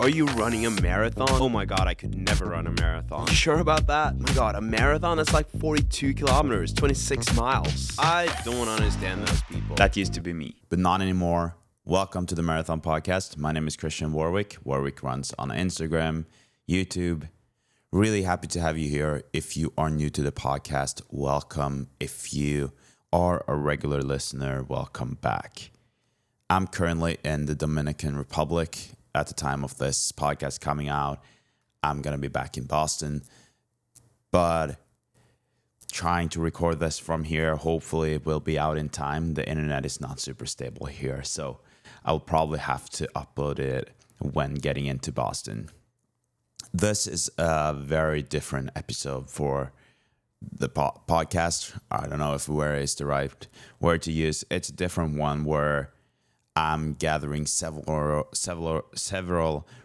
Are you running a marathon? Oh my god, I could never run a marathon. You sure about that? My god, a marathon? That's like 42 kilometers, 26 miles. I don't understand those people. That used to be me, but not anymore. Welcome to the Marathon Podcast. My name is Christian Warwick. Warwick runs on Instagram, YouTube. Really happy to have you here. If you are new to the podcast, welcome. If you are a regular listener, welcome back. I'm currently in the Dominican Republic at the time of this podcast coming out. I'm going to be back in Boston, but trying to record this from here. Hopefully it will be out in time. The internet is not super stable here, so I'll probably have to upload it when getting into Boston. This is a very different episode for the podcast. I don't know if where is the right word to use. It's a different one where I'm gathering several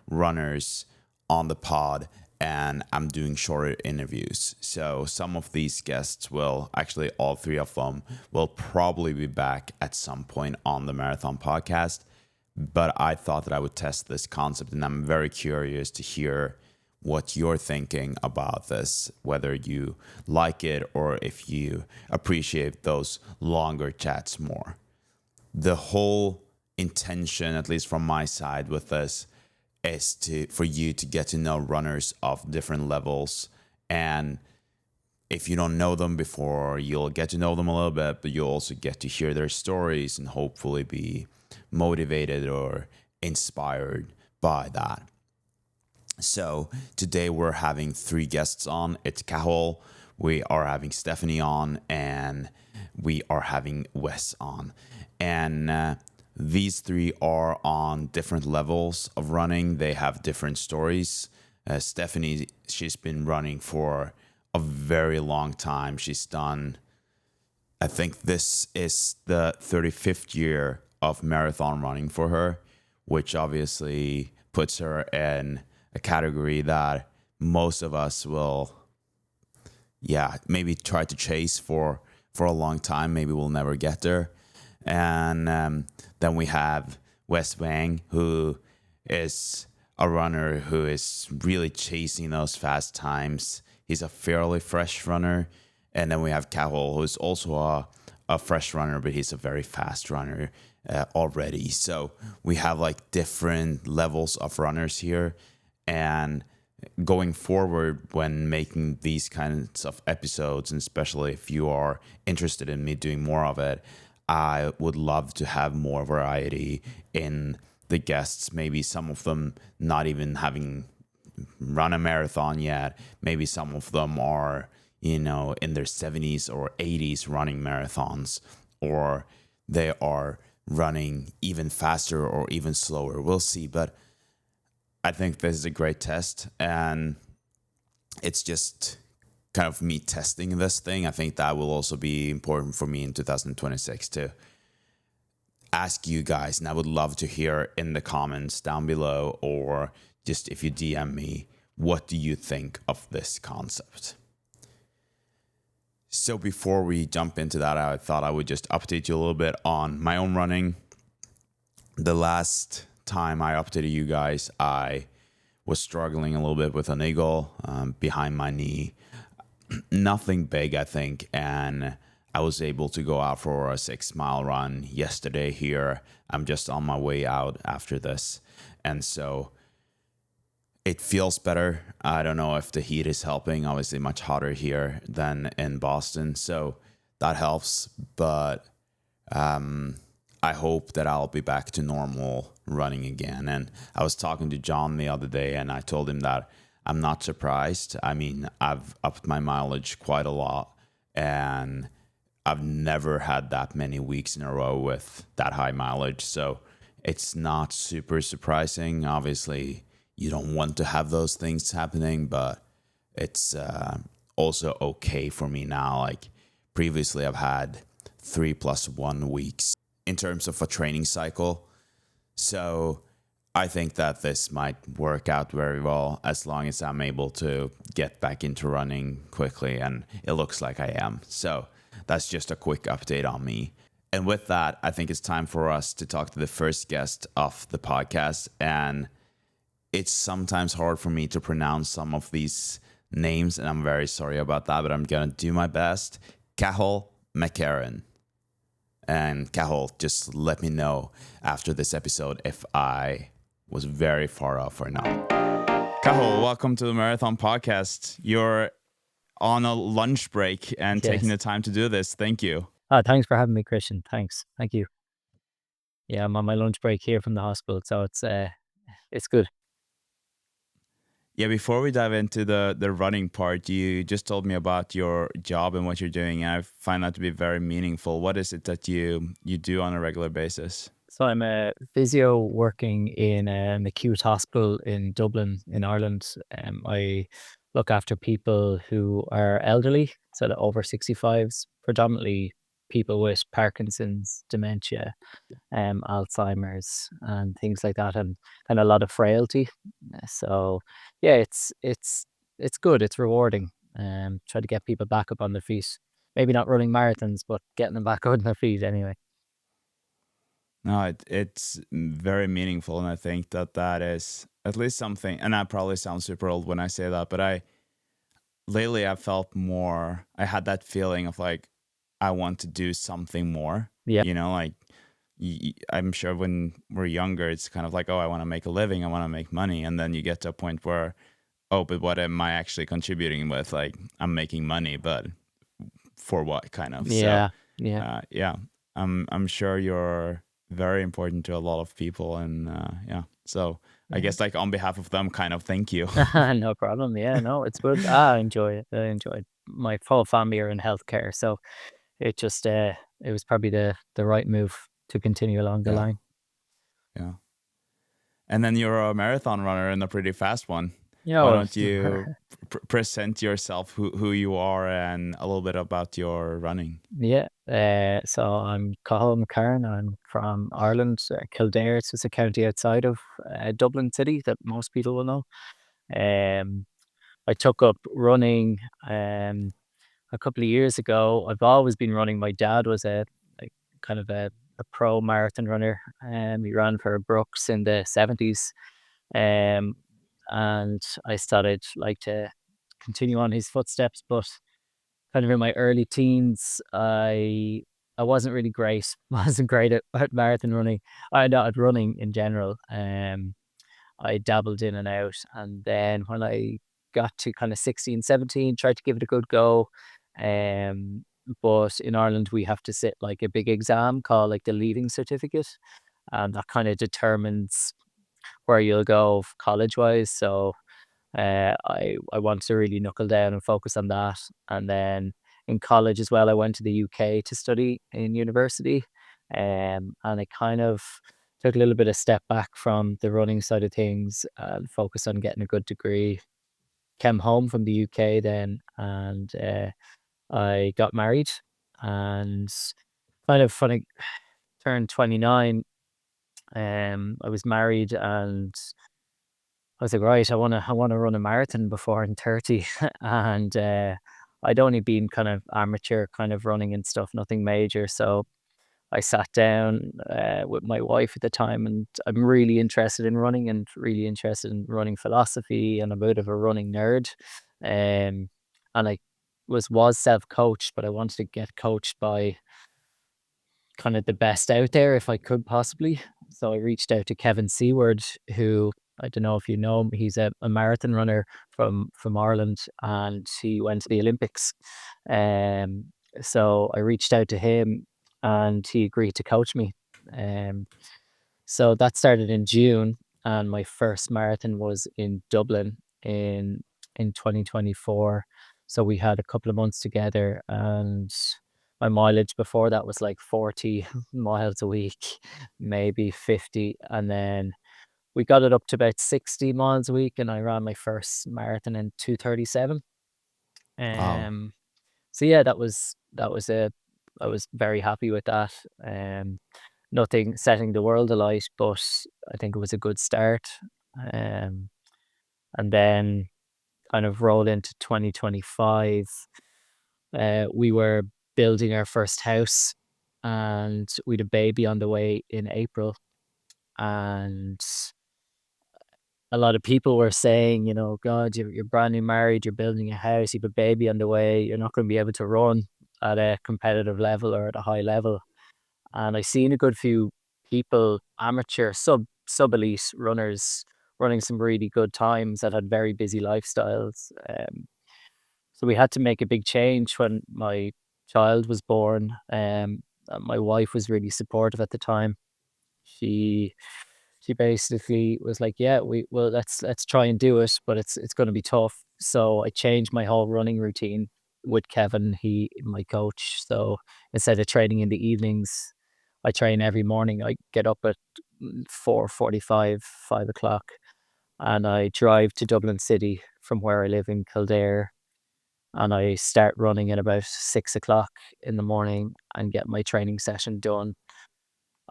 runners on the pod, and I'm doing shorter interviews. So some of these guests will, actually all three of them, will probably be back at some point on the Marathon Podcast. But I thought that I would test this concept, and I'm very curious to hear what you're thinking about this, whether you like it or if you appreciate those longer chats more. The whole intention, at least from my side with this, is for you to get to know runners of different levels. And if you don't know them before, you'll get to know them a little bit, but you'll also get to hear their stories and hopefully be motivated or inspired by that. So today we're having three guests on. It's Cathal, we are having Stephanie on, and we are having Wes on. And these three are on different levels of running. They have different stories. Stephanie, she's been running for a very long time. She's done, I think this is the 35th year of marathon running for her, which obviously puts her in a category that most of us will, maybe try to chase for a long time. Maybe we'll never get there. And then we have Wes Wang, who is a runner who is really chasing those fast times. He's a fairly fresh runner. And then we have Cathal, who is also a fresh runner, but he's a very fast runner already. So we have like different levels of runners here. And going forward, when making these kinds of episodes, and especially if you are interested in me doing more of it, I would love to have more variety in the guests. Maybe some of them not even having run a marathon yet. Maybe some of them are, in their 70s or 80s running marathons, or they are running even faster or even slower. We'll see. But I think this is a great test, and it's just kind of me testing this thing. I think that will also be important for me in 2026 to ask you guys, and I would love to hear in the comments down below, or just if you DM me, what do you think of this concept? So before we jump into that, I thought I would just update you a little bit on my own running. The last time I updated you guys, I was struggling a little bit with an eagle behind my knee. Nothing big, I think, and I was able to go out for a 6-mile run yesterday here. I'm just on my way out after this, and so it feels better. I don't know if the heat is helping. Obviously much hotter here than in Boston, so that helps, but I hope that I'll be back to normal running again. And I was talking to John the other day, and I told him that I'm not surprised. I mean, I've upped my mileage quite a lot, and I've never had that many weeks in a row with that high mileage. So it's not super surprising. Obviously, you don't want to have those things happening, but it's also okay for me now. Like previously, I've had 3+1 weeks in terms of a training cycle. So I think that this might work out very well as long as I'm able to get back into running quickly, and it looks like I am. So that's just a quick update on me. And with that, I think it's time for us to talk to the first guest of the podcast. And it's sometimes hard for me to pronounce some of these names, and I'm very sorry about that, but I'm gonna do my best. Cathal McCarran. And Cathal, just let me know after this episode if I was very far off or not. Cathal, welcome to the Marathon Podcast. You're on a lunch break and taking Yes. the time to do this. Thank you. Thanks for having me, Christian. Thanks. Thank you. Yeah, I'm on my lunch break here from the hospital, so it's good. Yeah, before we dive into the running part, you just told me about your job and what you're doing, and I find that to be very meaningful. What is it that you do on a regular basis? So I'm a physio working in an acute hospital in Dublin, in Ireland. I look after people who are elderly, so the over 65s, predominantly people with Parkinson's, dementia, Alzheimer's, and things like that, and a lot of frailty. So yeah, it's good. It's rewarding. Try to get people back up on their feet. Maybe not running marathons, but getting them back on their feet anyway. No, it's very meaningful, and I think that that is at least something. And I probably sound super old when I say that, but lately I felt more. I had that feeling of like I want to do something more. Yeah. Like I'm sure when we're younger, it's kind of like, oh, I want to make a living, I want to make money, and then you get to a point where, oh, but what am I actually contributing with? Like I'm making money, but for what kind of? So, Yeah. yeah, I'm sure you're very important to a lot of people, and yeah. So I Yeah. guess like on behalf of them, kind of thank you. No problem. Yeah, no, it's good. I enjoy it. I enjoy it. My whole family are in healthcare, so it was probably the right move to continue along the Yeah, line. yeah. And then you're a marathon runner and a pretty fast one. Yeah, Why well, don't you present yourself, who you are, and a little bit about your running? yeah. So I'm Cathal McCarran. I'm from Ireland, Kildare. It's just a county outside of Dublin City that most people will know. Um, I took up running a couple of years ago. I've always been running. My dad was a like kind of a pro marathon runner. He ran for Brooks in the 70s. Um, and I started like to continue on his footsteps, but kind of in my early teens, I wasn't really great. Wasn't great at marathon running. I not at running in general. I dabbled in and out, and then when I got to kind of 16, 17, tried to give it a good go. Um, but in Ireland, we have to sit like a big exam called like the Leaving Certificate, and that kind of determines where you'll go college wise. So I wanted to really knuckle down and focus on that. And then in college as well, I went to the UK to study in university. And I kind of took a little bit of step back from the running side of things and focused on getting a good degree. Came home from the UK then, and I got married, and kind of funny, turned 29. I was married, and I was like, right, I wanna run a marathon before I'm 30. And I'd only been kind of amateur kind of running and stuff, nothing major. So I sat down with my wife at the time, and I'm really interested in running and really interested in running philosophy, and a bit of a running nerd. And I was self-coached, but I wanted to get coached by kind of the best out there if I could possibly. So I reached out to Kevin Seward, who I don't know if you know him. He's a marathon runner from Ireland, and he went to the Olympics. Um, so I reached out to him, and he agreed to coach me. Um, so that started in June, and my first marathon was in Dublin in 2024. So we had a couple of months together, and my mileage before that was like 40 miles a week, maybe 50, and then we got it up to about 60 miles a week, and I ran my first marathon in 2:37. Wow. Um, so yeah, that was a I was very happy with that. Nothing setting the world alight, but I think it was a good start. Um, and then kind of rolled into 2025. We were building our first house, and we had a baby on the way in April. And a lot of people were saying, God, you're brand new married, you're building a house, you have a baby on the way, you're not going to be able to run at a competitive level or at a high level. And I seen a good few people, amateur sub elite runners, running some really good times that had very busy lifestyles. So we had to make a big change when my child was born. And my wife was really supportive at the time. She she basically was like, "Yeah, let's try and do it, but it's going to be tough." So I changed my whole running routine with Kevin, my coach. So instead of training in the evenings, I train every morning. I get up at 4:45, 5 o'clock, and I drive to Dublin City from where I live in Kildare, and I start running at about 6 o'clock in the morning and get my training session done.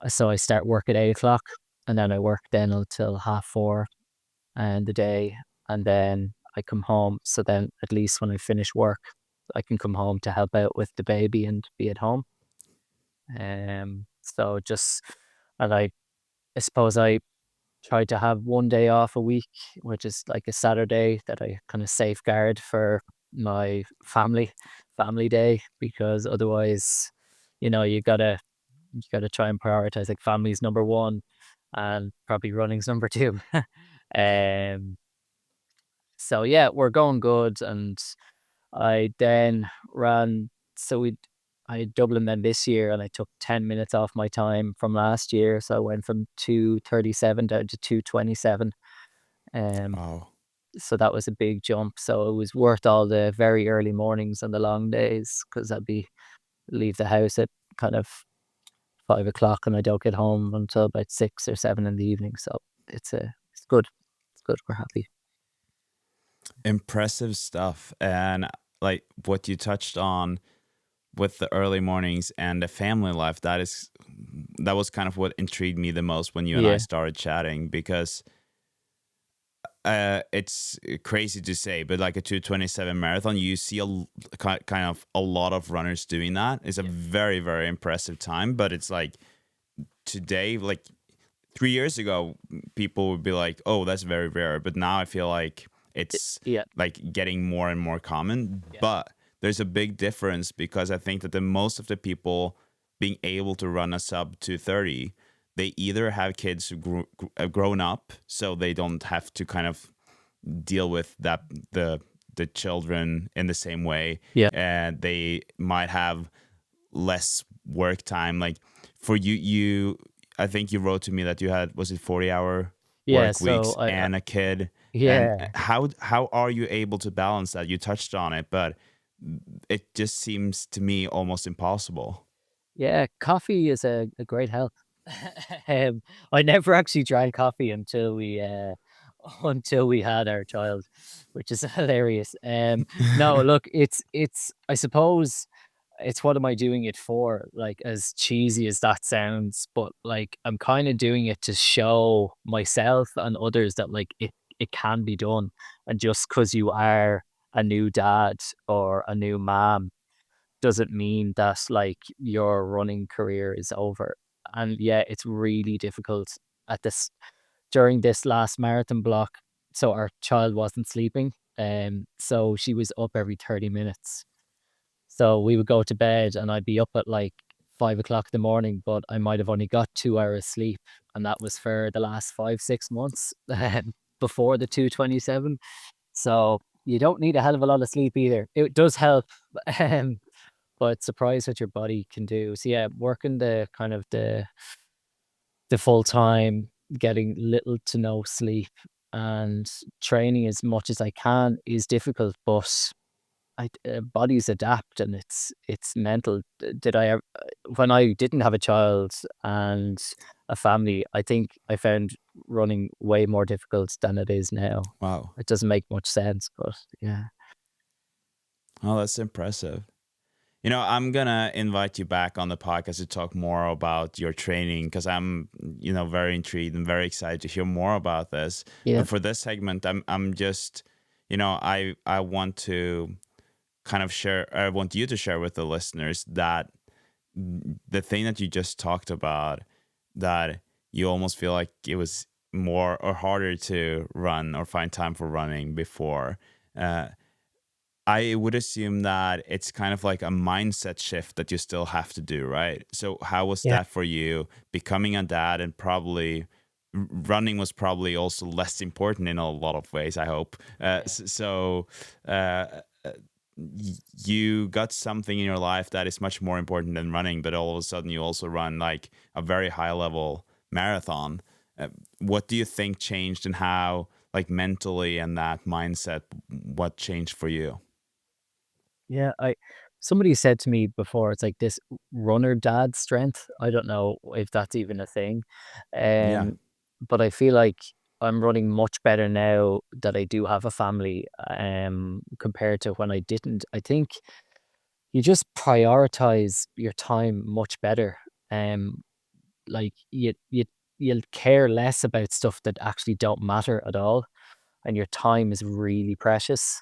So I start work at 8 o'clock, and then I work then until 4:30 and the day, and then I come home. So then at least when I finish work, I can come home to help out with the baby and be at home. So just, and I suppose I try to have one day off a week, which is like a Saturday that I kind of safeguard for my family day, because otherwise, you gotta try and prioritize, like, family's number one and probably running's number two. Um, so yeah, we're going good, and I then ran. So I had Dublin then this year, and I took 10 minutes off my time from last year, so I went from 2:37 down to 2:27. Um, Wow. so that was a big jump. So it was worth all the very early mornings and the long days, because I'd be leave the house at kind of 5 o'clock, and I don't get home until about 6 or 7 in the evening. So it's good. It's good. We're happy. Impressive stuff. And like what you touched on with the early mornings and the family life, that was kind of what intrigued me the most when you and I Yeah. started chatting, because it's crazy to say, but like a 2:27 marathon, you see kind of a lot of runners doing that. It's a very, very impressive time, but it's like today, like 3 years ago, people would be like, "Oh, that's very rare," but now I feel like it's Yeah. like getting more and more common. Yeah. But there's a big difference, because I think that the most of the people being able to run a sub 2:30, they either have kids who grown up, so they don't have to kind of deal with the children in the same way, Yeah. and they might have less work time. Like for you, I think you wrote to me that you had, was it 40-hour Yeah. work So weeks and a kid? And yeah. how are you able to balance that? You touched on it, but it just seems to me almost impossible. Yeah. Coffee is a great help. um, I never actually drank coffee until we until we had our child, which is hilarious. No, look, it's I suppose it's what am I doing it for? Like, as cheesy as that sounds, but like I'm kind of doing it to show myself and others that like it can be done. And just because you are a new dad or a new mom doesn't mean that like your running career is over. And yeah, it's really difficult at this during this last marathon block. So our child wasn't sleeping. So she was up every 30 minutes. So we would go to bed and I'd be up at like 5 o'clock in the morning, but I might have only got 2 hours sleep. And that was for the last 5, 6 months before the 2:27. So you don't need a hell of a lot of sleep either. It does help. Um, but surprised what your body can do. So yeah, working the kind of the full time, getting little to no sleep, and training as much as I can is difficult, but bodies adapt, and it's mental. Did I ever, when I didn't have a child and a family, I think I found running way more difficult than it is now. Wow. It doesn't make much sense, but yeah. Oh, that's impressive. I'm gonna invite you back on the podcast to talk more about your training, because I'm, very intrigued and very excited to hear more about this. Yeah. But for this segment, I'm just, I want to kind of share. I want you to share with the listeners that the thing that you just talked about, that you almost feel like it was more or harder to run or find time for running before. Uh, I would assume that it's kind of like a mindset shift that you still have to do, right? So, how was Yeah. that for you becoming a dad, and probably running was probably also less important in a lot of ways, I hope. Yeah. So, uh, uh, you got something in your life that is much more important than running, but all of a sudden you also run like a very high level marathon. Uh, what do you think changed, and how, like mentally and that mindset, what changed for you? Yeah, I somebody said to me before, it's like this runner dad strength. I don't know if that's even a thing. Yeah. Um, but I feel like I'm running much better now that I do have a family, compared to when I didn't. I think you just prioritize your time much better. Um, like you'll care less about stuff that actually don't matter at all, and your time is really precious.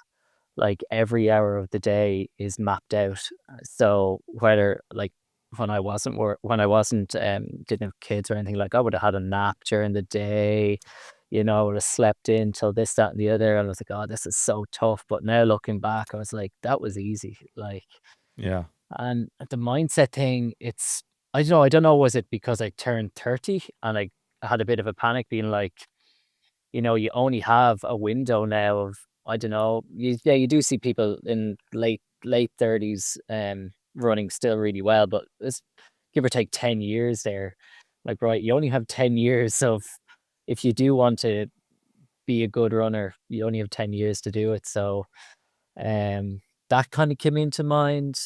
Like, every hour of the day is mapped out. So whether, like, when I wasn't, didn't have kids or anything, like, I would have had a nap during the day, I would have slept in till this, that, and the other, and I was like, "Oh, this is so tough." But now looking back, I was like, "That was easy." Like, Yeah. and the mindset thing, I don't know, was it because I turned 30 and I had a bit of a panic being like, you only have a window now of, I don't know, you do see people in late 30s running still really well, but it's give or take 10 years there. Like, right, you only have 10 years of, if you do want to be a good runner, you only have 10 years to do it. So um that kind of came into mind.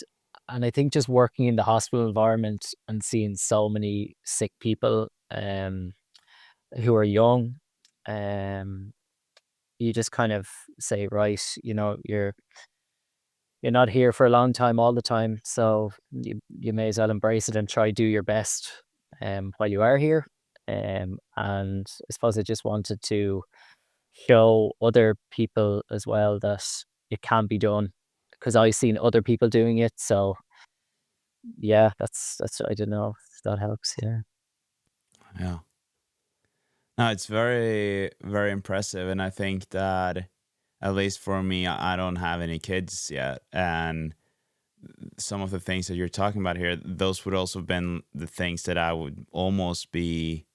And I think just working in the hospital environment and seeing so many sick people who are young, um you just kind of say, right, you're not here for a long time all the time, so you may as well embrace it and try do your best while you are here. And I suppose I just wanted to show other people as well that it can be done, because I've seen other people doing it. So yeah, that's I don't know if that helps. Yeah. Yeah. No, it's very, very impressive. And I think that, at least for me, I don't have any kids yet. And some of the things that you're talking about here, those would also have been the things that I would almost be,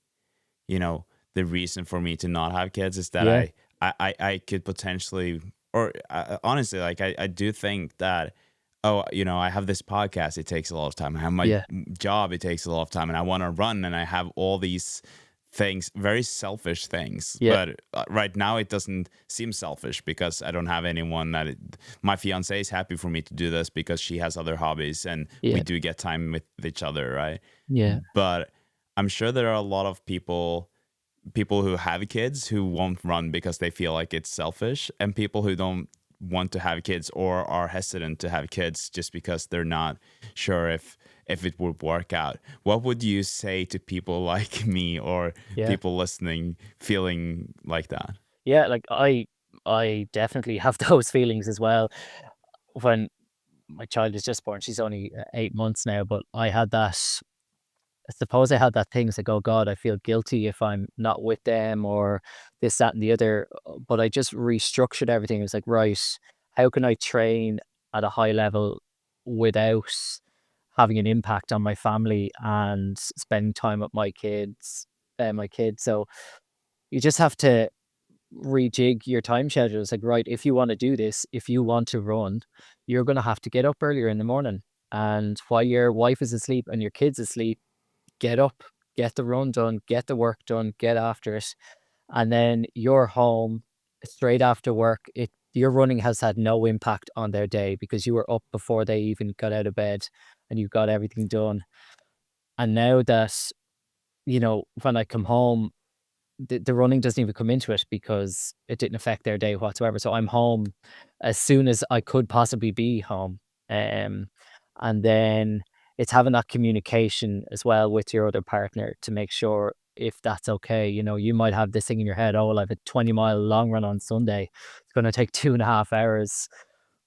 you know, the reason for me to not have kids is that Yeah. I could potentially, or honestly, like I do think that, oh, I have this podcast, it takes a lot of time. I have my Yeah. job, it takes a lot of time, and I want to run, and I have all these things, very selfish things. Yeah. But right now, it doesn't seem selfish because I don't have anyone my fiance is happy for me to do this because she has other hobbies, and we Yeah. do get time with each other, right? Yeah. But I'm sure there are a lot of people who have kids who won't run because they feel like it's selfish, and people who don't want to have kids or are hesitant to have kids just because they're not sure if it would work out. What would you say to people like me, or Yeah. people listening feeling like that? Yeah, like I definitely have those feelings as well. When my child is just born, she's only 8 months now, but I suppose I had that thing. It's like, oh God, I feel guilty if I'm not with them, or this, that, and the other. But I just restructured everything. It was like, right, how can I train at a high level without having an impact on my family and spending time with my kids? So you just have to rejig your time schedule. It's like, right, if you want to do this, if you want to run, you're going to have to get up earlier in the morning. And while your wife is asleep and your kids asleep, get up, get the run done, get the work done, get after it. And then you're home straight after work. Your running has had no impact on their day because you were up before they even got out of bed and you got everything done. And now that, when I come home, the running doesn't even come into it because it didn't affect their day whatsoever. So I'm home as soon as I could possibly be home. Um, and then it's having that communication as well with your other partner to make sure if that's okay. You might have this thing in your head, oh, well, I have a 20-mile long run on Sunday. It's going to take 2.5 hours.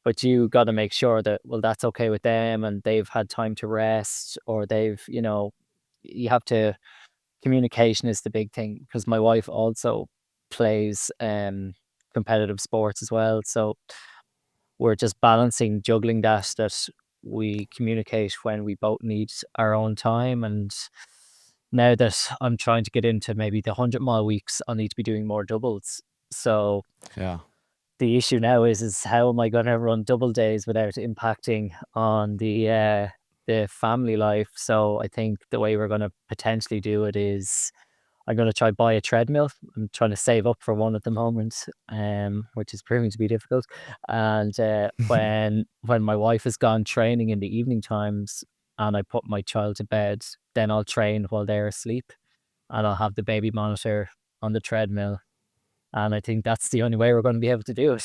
But you got to make sure that, well, that's okay with them and they've had time to rest, or you have to communication is the big thing, because my wife also plays competitive sports as well. So we're just balancing, juggling that we communicate when we both need our own time. And now that I'm trying to get into maybe the 100-mile weeks, I'll need to be doing more doubles. So Yeah. the issue now is how am I going to run double days without impacting on the family life? So I think the way we're going to potentially do it is I'm going to try buy a treadmill. I'm trying to save up for one at the moment, which is proving to be difficult. And when my wife has gone training in the evening times and I put my child to bed, then I'll train while they're asleep, and I'll have the baby monitor on the treadmill. And I think that's the only way we're going to be able to do it.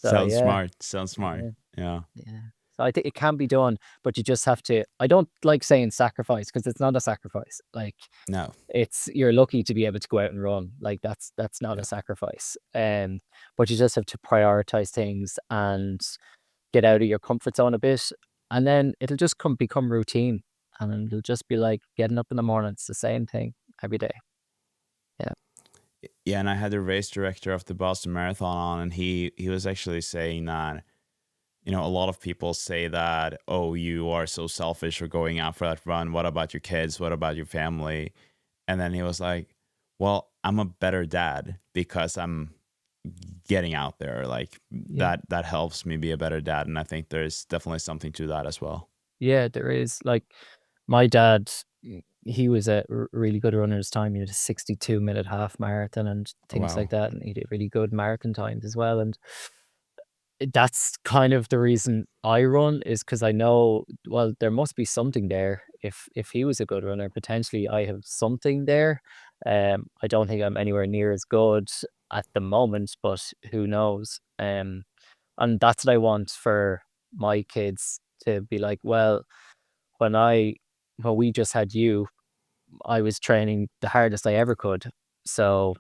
So Sounds yeah, smart. Sounds smart. yeah, Yeah. yeah. So I think it can be done, but you just have to. I don't like saying sacrifice, because it's not a sacrifice. Like, No. it's, you're lucky to be able to go out and run. Like, that's not a Yeah. sacrifice. But you just have to prioritize things and get out of your comfort zone a bit, and then it'll just become routine, and it'll just be like getting up in the morning. It's the same thing every day. Yeah, Yeah, and I had the race director of the Boston Marathon on, and he was actually saying that, you know, a lot of people say that, oh, you are so selfish for going out for that run. What about your kids? What about your family? And then he was like, well, I'm a better dad because I'm getting out there. Like yeah. that helps me be a better dad. And I think there's definitely something to that as well. Yeah, there is. Like, my dad, he was a really good runner at his time. He did a 62-minute half marathon and things like Wow. that, and he did really good marathon times as well. And that's kind of the reason I run, is because I know, well, there must be something there. If he was a good runner, potentially I have something there. I don't think I'm anywhere near as good at the moment, but who knows? And that's what I want for my kids, to be like, well, when I when we just had you, I was training the hardest I ever could. So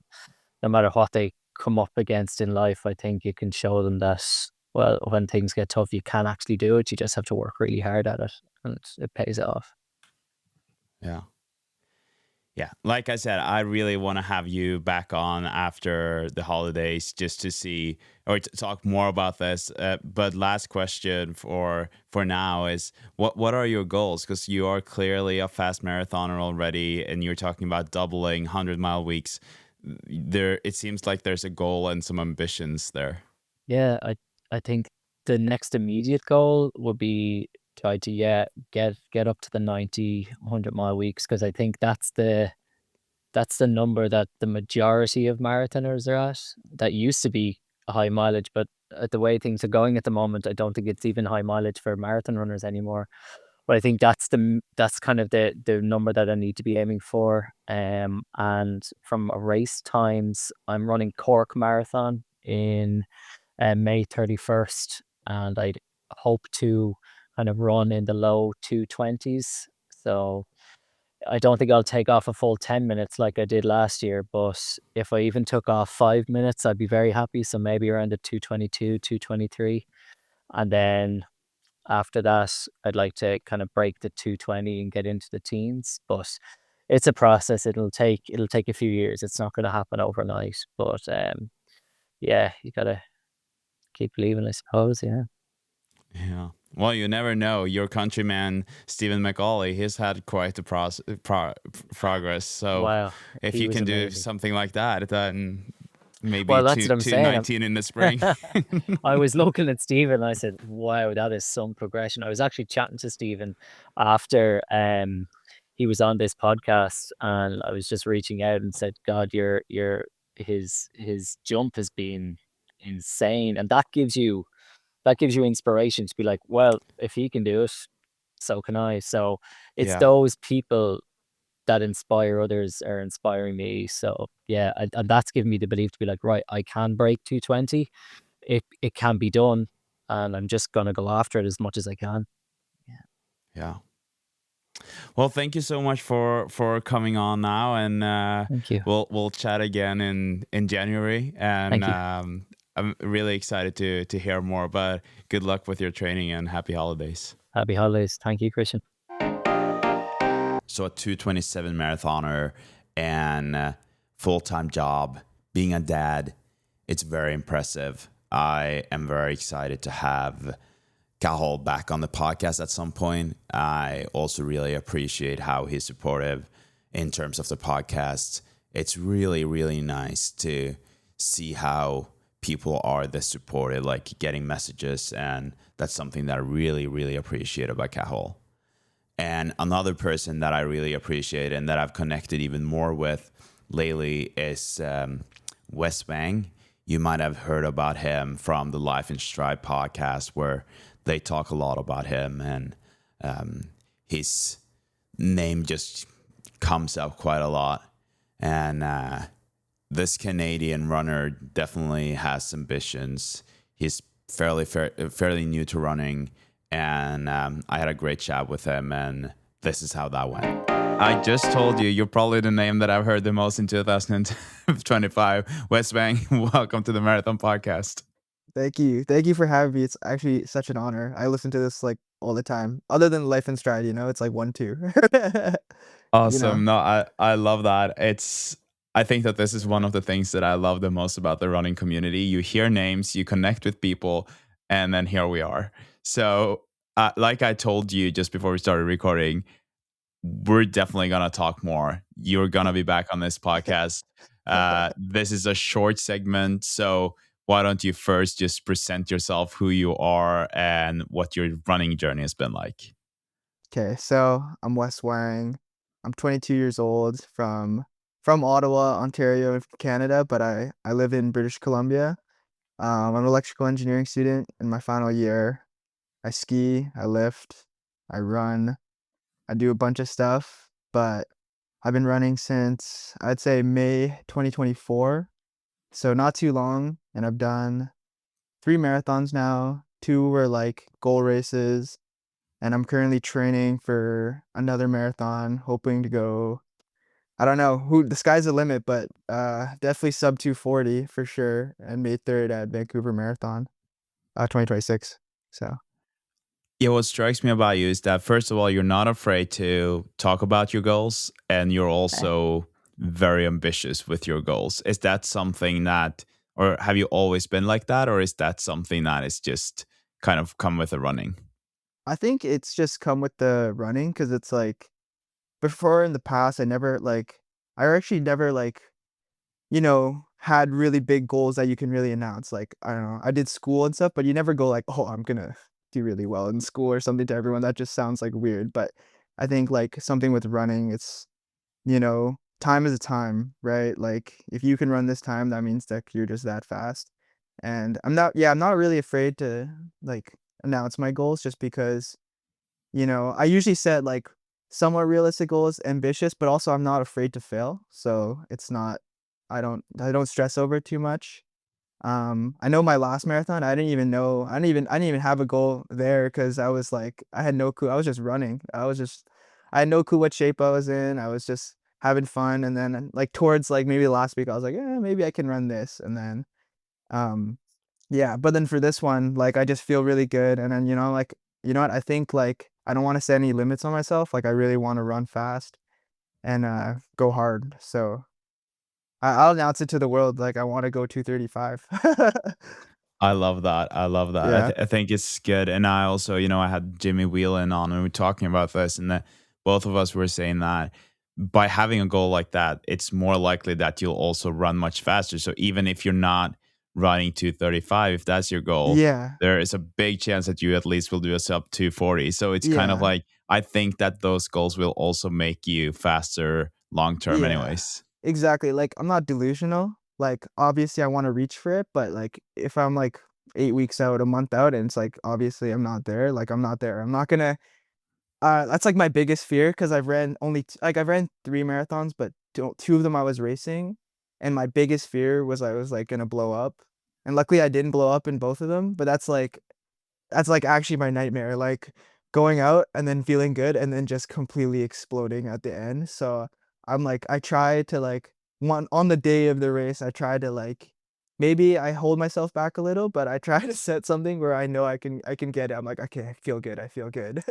no matter what they come up against in life, I think you can show them that, well, when things get tough, you can actually do it. You just have to work really hard at it, and it pays off. Yeah. Yeah, like I said, I really want to have you back on after the holidays just to see or to talk more about this. But last question for now is what are your goals? Because you are clearly a fast marathoner already, and you're talking about doubling 100-mile weeks. There, it seems like there's a goal and some ambitions there. Yeah, I think the next immediate goal would be try to, yeah, get up to the 90, 100-mile weeks, because I think that's the number that the majority of marathoners are at. That used to be a high mileage, but the way things are going at the moment, I don't think it's even high mileage for marathon runners anymore. But I think that's kind of the number that I need to be aiming for. And from a race times, I'm running Cork Marathon in May 31st, and I'd hope to kind of run in the low 220s. So I don't think I'll take off a full 10 minutes like I did last year, but if I even took off 5 minutes, I'd be very happy. So maybe around the 222, 223. And then after that, I'd like to kind of break the 220 and get into the teens. But it's a process. It'll take a few years. It's not going to happen overnight. But yeah, you gotta keep believing, I suppose. Yeah. Yeah. Well, you never know. Your countryman, Stephen McAuley, he's had quite the progress. So Wow, if he you was can do amazing. something like that, then maybe Well, that's what I'm saying. 219 in the spring. I was looking at Stephen and I said, wow, that is some progression. I was actually chatting to Stephen after he was on this podcast, and I was just reaching out and said, God, his jump has been insane. And that gives you inspiration to be like, well, if he can do it, so can I. So it's Yeah. those people that inspire others are inspiring me. So yeah, and that's given me the belief to be like, right, I can break 220. It can be done, and I'm just gonna go after it as much as I can. Yeah. Yeah. Well, thank you so much for coming on now, and Thank you. we'll chat again in January. And Thank you. I'm really excited to hear more. But good luck with your training and happy holidays. Happy holidays. Thank you, Christian. So a 227 marathoner and full-time job, being a dad, it's very impressive. I am very excited to have Cathal back on the podcast at some point. I also really appreciate how he's supportive in terms of the podcast. It's really, really nice to see how people are this supportive, like getting messages, and that's something that I really, really appreciate about Cathal. And another person that I really appreciate and that I've connected even more with lately is Wes Wang. You might have heard about him from the Life in Stride podcast, where they talk a lot about him, and his name just comes up quite a lot. And this Canadian runner definitely has ambitions. He's fairly new to running, and I had a great chat with him, and this is how that went. I just told you, you're probably the name that I've heard the most in 2025. Wes Wang, welcome to the Marathon Podcast. Thank you. Thank you for having me. It's actually such an honor. I listen to this like all the time. Other than Life in Stride, it's like 1, 2. You know? Awesome. No, I love that. I think that this is one of the things that I love the most about the running community. You hear names, you connect with people, and then here we are. So, like I told you just before we started recording, we're definitely going to talk more. You're going to be back on this podcast. This is a short segment, so why don't you first just present yourself, who you are, and what your running journey has been like? Okay, so I'm Wes Wang. I'm 22 years old from Ottawa, Ontario, Canada, but I live in British Columbia. I'm an electrical engineering student in my final year. I ski, I lift, I run, I do a bunch of stuff, but I've been running since I'd say May 2024, so not too long, and I've done 3 marathons now. 2 were like goal races, and I'm currently training for another marathon, hoping to go. I don't know who the sky's the limit, but definitely sub 240 for sure, and May 3rd at Vancouver Marathon, 2026. So Yeah, what strikes me about you is that, first of all, you're not afraid to talk about your goals, and you're Eh, also very ambitious with your goals. Is that something that, or have you always been like that, or is that something that is just kind of come with the running? I think it's just come with the running because it's like before in the past, I actually never had really big goals that you can really announce. Like, I don't know, I did school and stuff, but you never go like, "Oh, I'm gonna do really well in school," or something to everyone. That just sounds like weird. But I think like something with running, time is a time, right? Like if you can run this time, that means that you're just that fast. And I'm not really afraid to like announce my goals just because I usually set like somewhat realistic goals, ambitious, but also I'm not afraid to fail. So it's not I don't stress over it too much. I know my last marathon, I didn't even have a goal there because I was like I had no clue. I was just running. I had no clue what shape I was in. I was just having fun. And then like towards like maybe last week I was like, maybe I can run this. And then um yeah, but then for this one, like, I just feel really good, and then, like, you know what? I think, like, I don't wanna set any limits on myself, like, I really wanna run fast and, go hard, so I'll announce it to the world, like, I wanna go 2:35. I love that. I love that. Yeah. I think it's good. And I also, I had Jimmy Whelan on, and we were talking about this, and both of us were saying that by having a goal like that, it's more likely that you'll also run much faster. So even if you're not running 235, if that's your goal, Yeah. there is a big chance that you at least will do a sub 240. So it's kind of Yeah. like, I think that those goals will also make you faster long term, Yeah. anyways. Exactly, like, I'm not delusional, like, obviously, I wanna reach for it, but, like, if I'm, like, 8 weeks out, a month out, and it's like, obviously, I'm not there, like, I'm not there. I'm not gonna that's, like, my biggest fear because I've ran 3 marathons, but 2 of them I was racing, and my biggest fear was I was, like, gonna blow up, and luckily I didn't blow up in both of them, but that's, like, actually my nightmare, like, going out and then feeling good and then just completely exploding at the end, so I try to, like, one on the day of the race, I try to, like, maybe I hold myself back a little, but I try to set something where I know I can get it. I'm like, okay, I feel good. I feel good.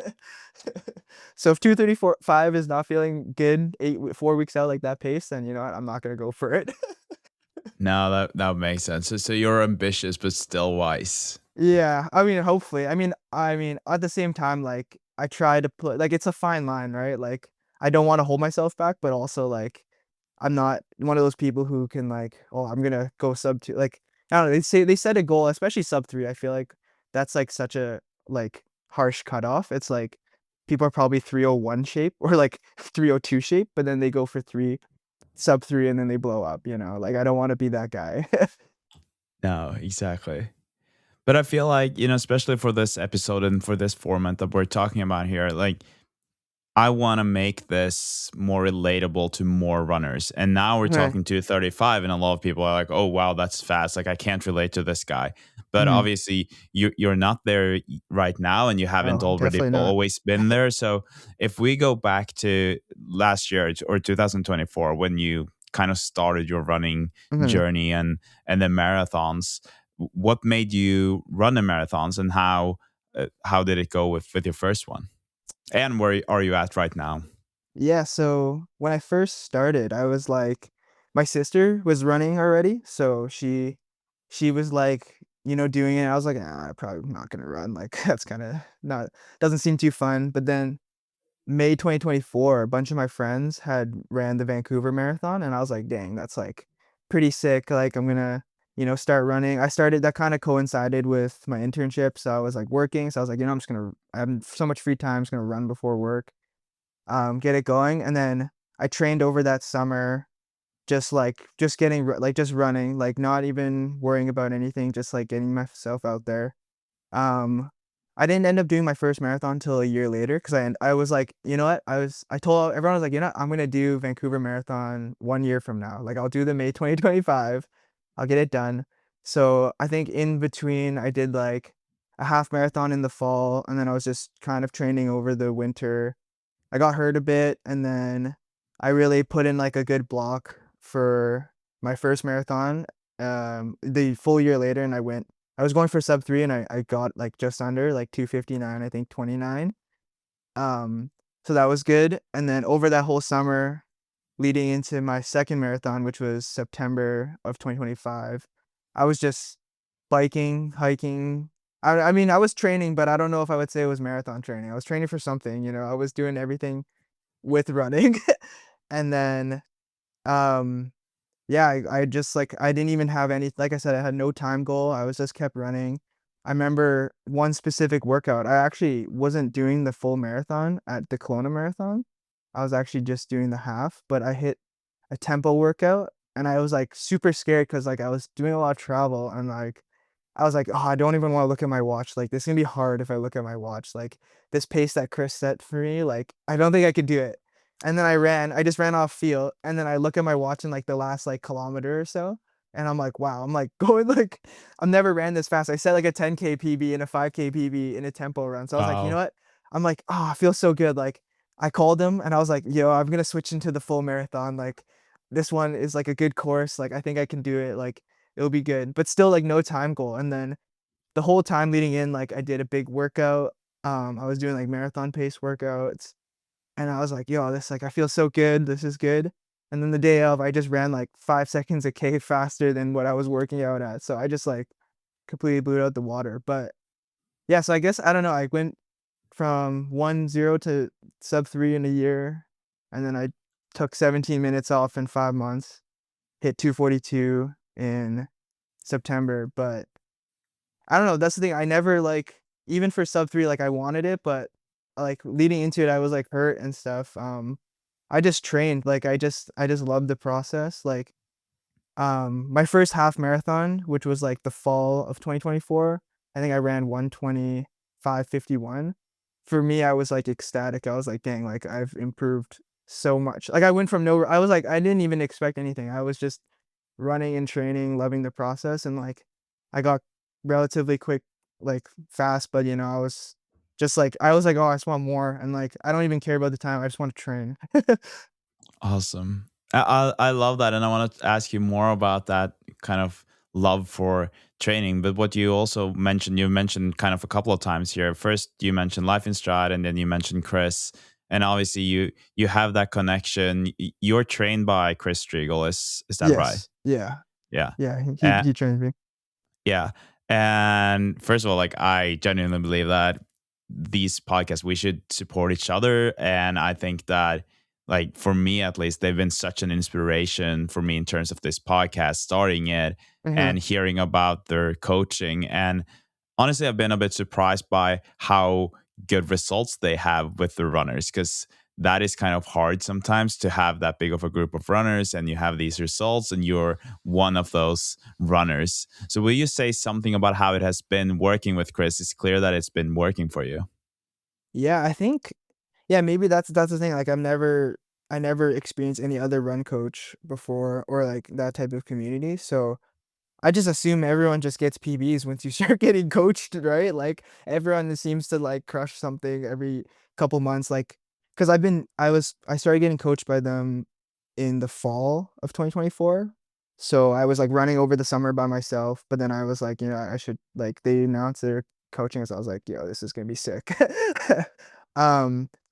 So if 2:34.5 is not feeling good 4 weeks out like that pace, then you know what, I'm not gonna go for it. No, that makes sense. So you're ambitious but still wise. Yeah, I mean, hopefully. I mean, at the same time, like I try to put like it's a fine line, right? Like I don't want to hold myself back, but also like I'm not one of those people who can like, oh, I'm gonna go sub two. Like I don't know. They set a goal, especially sub three. I feel like that's like such a like harsh cutoff. It's like people are probably 301 shape or like 302 shape, but then they go for sub three and then they blow up. You know, like I don't want to be that guy. No, exactly. But I feel like, especially for this episode and for this format that we're talking about here, like I want to make this more relatable to more runners. And now we're Right. talking to 35, and a lot of people are like, "Oh, wow, that's fast. Like I can't relate to this guy." But Mhm. obviously, you're not there right now, and you haven't Oh, already definitely not. always been there. So if we go back to last year or 2024, when you kind of started your running Mhm. journey and the marathons, what made you run the marathons, and how did it go with your first one? And where are you at right now? Yeah, so when I first started, I was like my sister was running already, so she was like, you know, doing it. I was like, "Ah, I'm probably not gonna run. Like that's kind of not doesn't seem too fun." But then May 2024, a bunch of my friends had ran the Vancouver Marathon, and I was like, "Dang, that's like pretty sick. Like I'm gonna, you know, start running." I started that kind of coincided with my internship, so I was like working. So I was like, you know, I have so much free time. I'm just gonna run before work, get it going. And then I trained over that summer, just getting like just running, like not even worrying about anything, just like getting myself out there. Um, I didn't end up doing my first marathon till a year later because I was like, you know what? I told everyone I was like, you know what? I'm gonna do Vancouver Marathon 1 year from now. Like I'll do the May 2025. I'll get it done. So I think in between I did like a half marathon in the fall, and then I was just kind of training over the winter. I got hurt a bit, and then I really put in, like, a good block for my first marathon, the full year later, and I was going for sub 3, and I got, like, just under, like, 2:59, I think 29. Um, so that was good, and then over that whole summer leading into my second marathon, which was September of 2025, I was just biking, hiking. I mean, I was training, but I don't know if I would say it was marathon training. I was training for something, you know, I was doing everything with running. And then, um, yeah, I just like I didn't even have any like I said, I had no time goal. I was just kept running. I remember one specific workout. I actually wasn't doing the full marathon at the Kelowna Marathon. I was actually just doing the half, but I hit a tempo workout and I was like super scared because like I was doing a lot of travel and like I was like, "Oh, I don't even wanna look at my watch, like, this is gonna be hard if I look at my watch, like, this pace that Chris set for me, like, I don't think I could do it." And then I just ran off field, and then I look at my watch in, like, the last, like, kilometer or so, and I'm like, "Wow," I'm, like, going, like I've never ran this fast. I set, like, a 10K PB and a 5K PB in a tempo run, so I was like, "You know Wow. what?" I'm like, "Oh, I feel so good," like, I called him, and I was like, "Yo, I'm gonna switch into the full marathon, like, this one is, like, a good course, like, I think I can do it, like, it'll be good." But still, like, no time goal, and then the whole time leading in, like, I did a big workout. I was doing, like, marathon pace workouts, and I was like, "Yo, this like, I feel so good, this is good." And then the day of, I just ran, like, 5 seconds a K faster than what I was working out at, so I just, like, completely blew it out the water, but, yeah, so I guess, I don't know, I went from 1-0 to sub 3 in a year, and then I took 17 minutes off in 5 months, hit 2:42 in September, but I don't know, that's the thing, I never, like even for sub 3, like, I wanted it, but, like, leading into it, I was, like, hurt and stuff, I just trained, like, I just loved the process, like, my first half marathon, which was, like, the fall of 2024, I think I ran 1:25:51. For me, I was, like, ecstatic, I was like, "Dang, like, I've improved so much." Like, I went from nowhere I was like I didn't even expect anything, I was just running and training, loving the process, and, like, I got relatively quick, like, fast, but, you know, I was just, like I was like, "Oh, I just want more," and, like, I don't even care about the time, I just wanna train. Awesome. I love that, and I want to ask you more about that kind of love for training. But what you also mentioned, you mentioned kind of a couple of times here. First, you mentioned Life in Stride, and then you mentioned Chris. And obviously, you have that connection. You're trained by Chris Striegel, is that right? Yes. Yeah. Yeah. Yeah. Uh, He trained me. yeah. And first of all, like I genuinely believe that these podcasts, we should support each other. And I think that, like, for me at least, they've been such an inspiration for me in terms of this podcast, starting it Hmm. and hearing about their coaching. And honestly, I've been a bit surprised by how good results they have with the runners, because that is kind of hard sometimes to have that big of a group of runners and you have these results and you're one of those runners. So will you say something about how it has been working with Chris? It's clear that it's been working for you. Yeah, I think yeah, maybe that's the thing. Like I never experienced any other run coach before or like that type of community. So I just assume everyone just gets PBs once you start getting coached, right? Like everyone seems to like crush something every couple months. Like, cause I started getting coached by them in the fall of 2024. So I was like running over the summer by myself, but then I was like, I should like they announced their coaching, so I was like, yo, this is gonna be sick.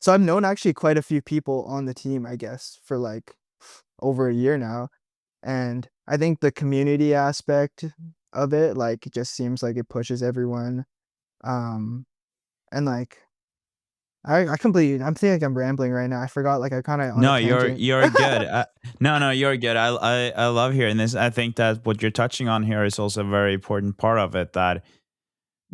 So I've known actually quite a few people on the team, I guess, for like over a year now. And I think the community aspect of it, like, it just seems like it pushes everyone. Um, and like I completely I'm thinking like I'm rambling right now. I forgot like I kinda on a No, tangent. you're good. No, you're good. I love hearing this. I think that what you're touching on here is also a very important part of it. That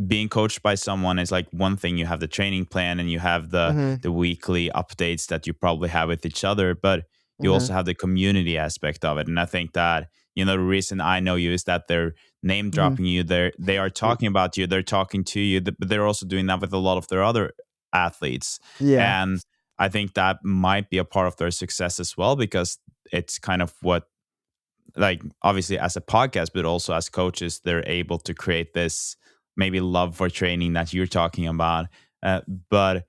being coached by someone is like one thing. You have the training plan and you have Mhm, the weekly updates that you probably have with each other, but you mhm, also have the community aspect of it. And I think that, the reason I know you is that they're name mhm. dropping you. They are talking about you. They're talking to you, but they're also doing that with a lot of their other athletes. Yeah, And I think that might be a part of their success as well, because it's kind of what, like, obviously as a podcast, but also as coaches, they're able to create this maybe love for training that you're talking about. But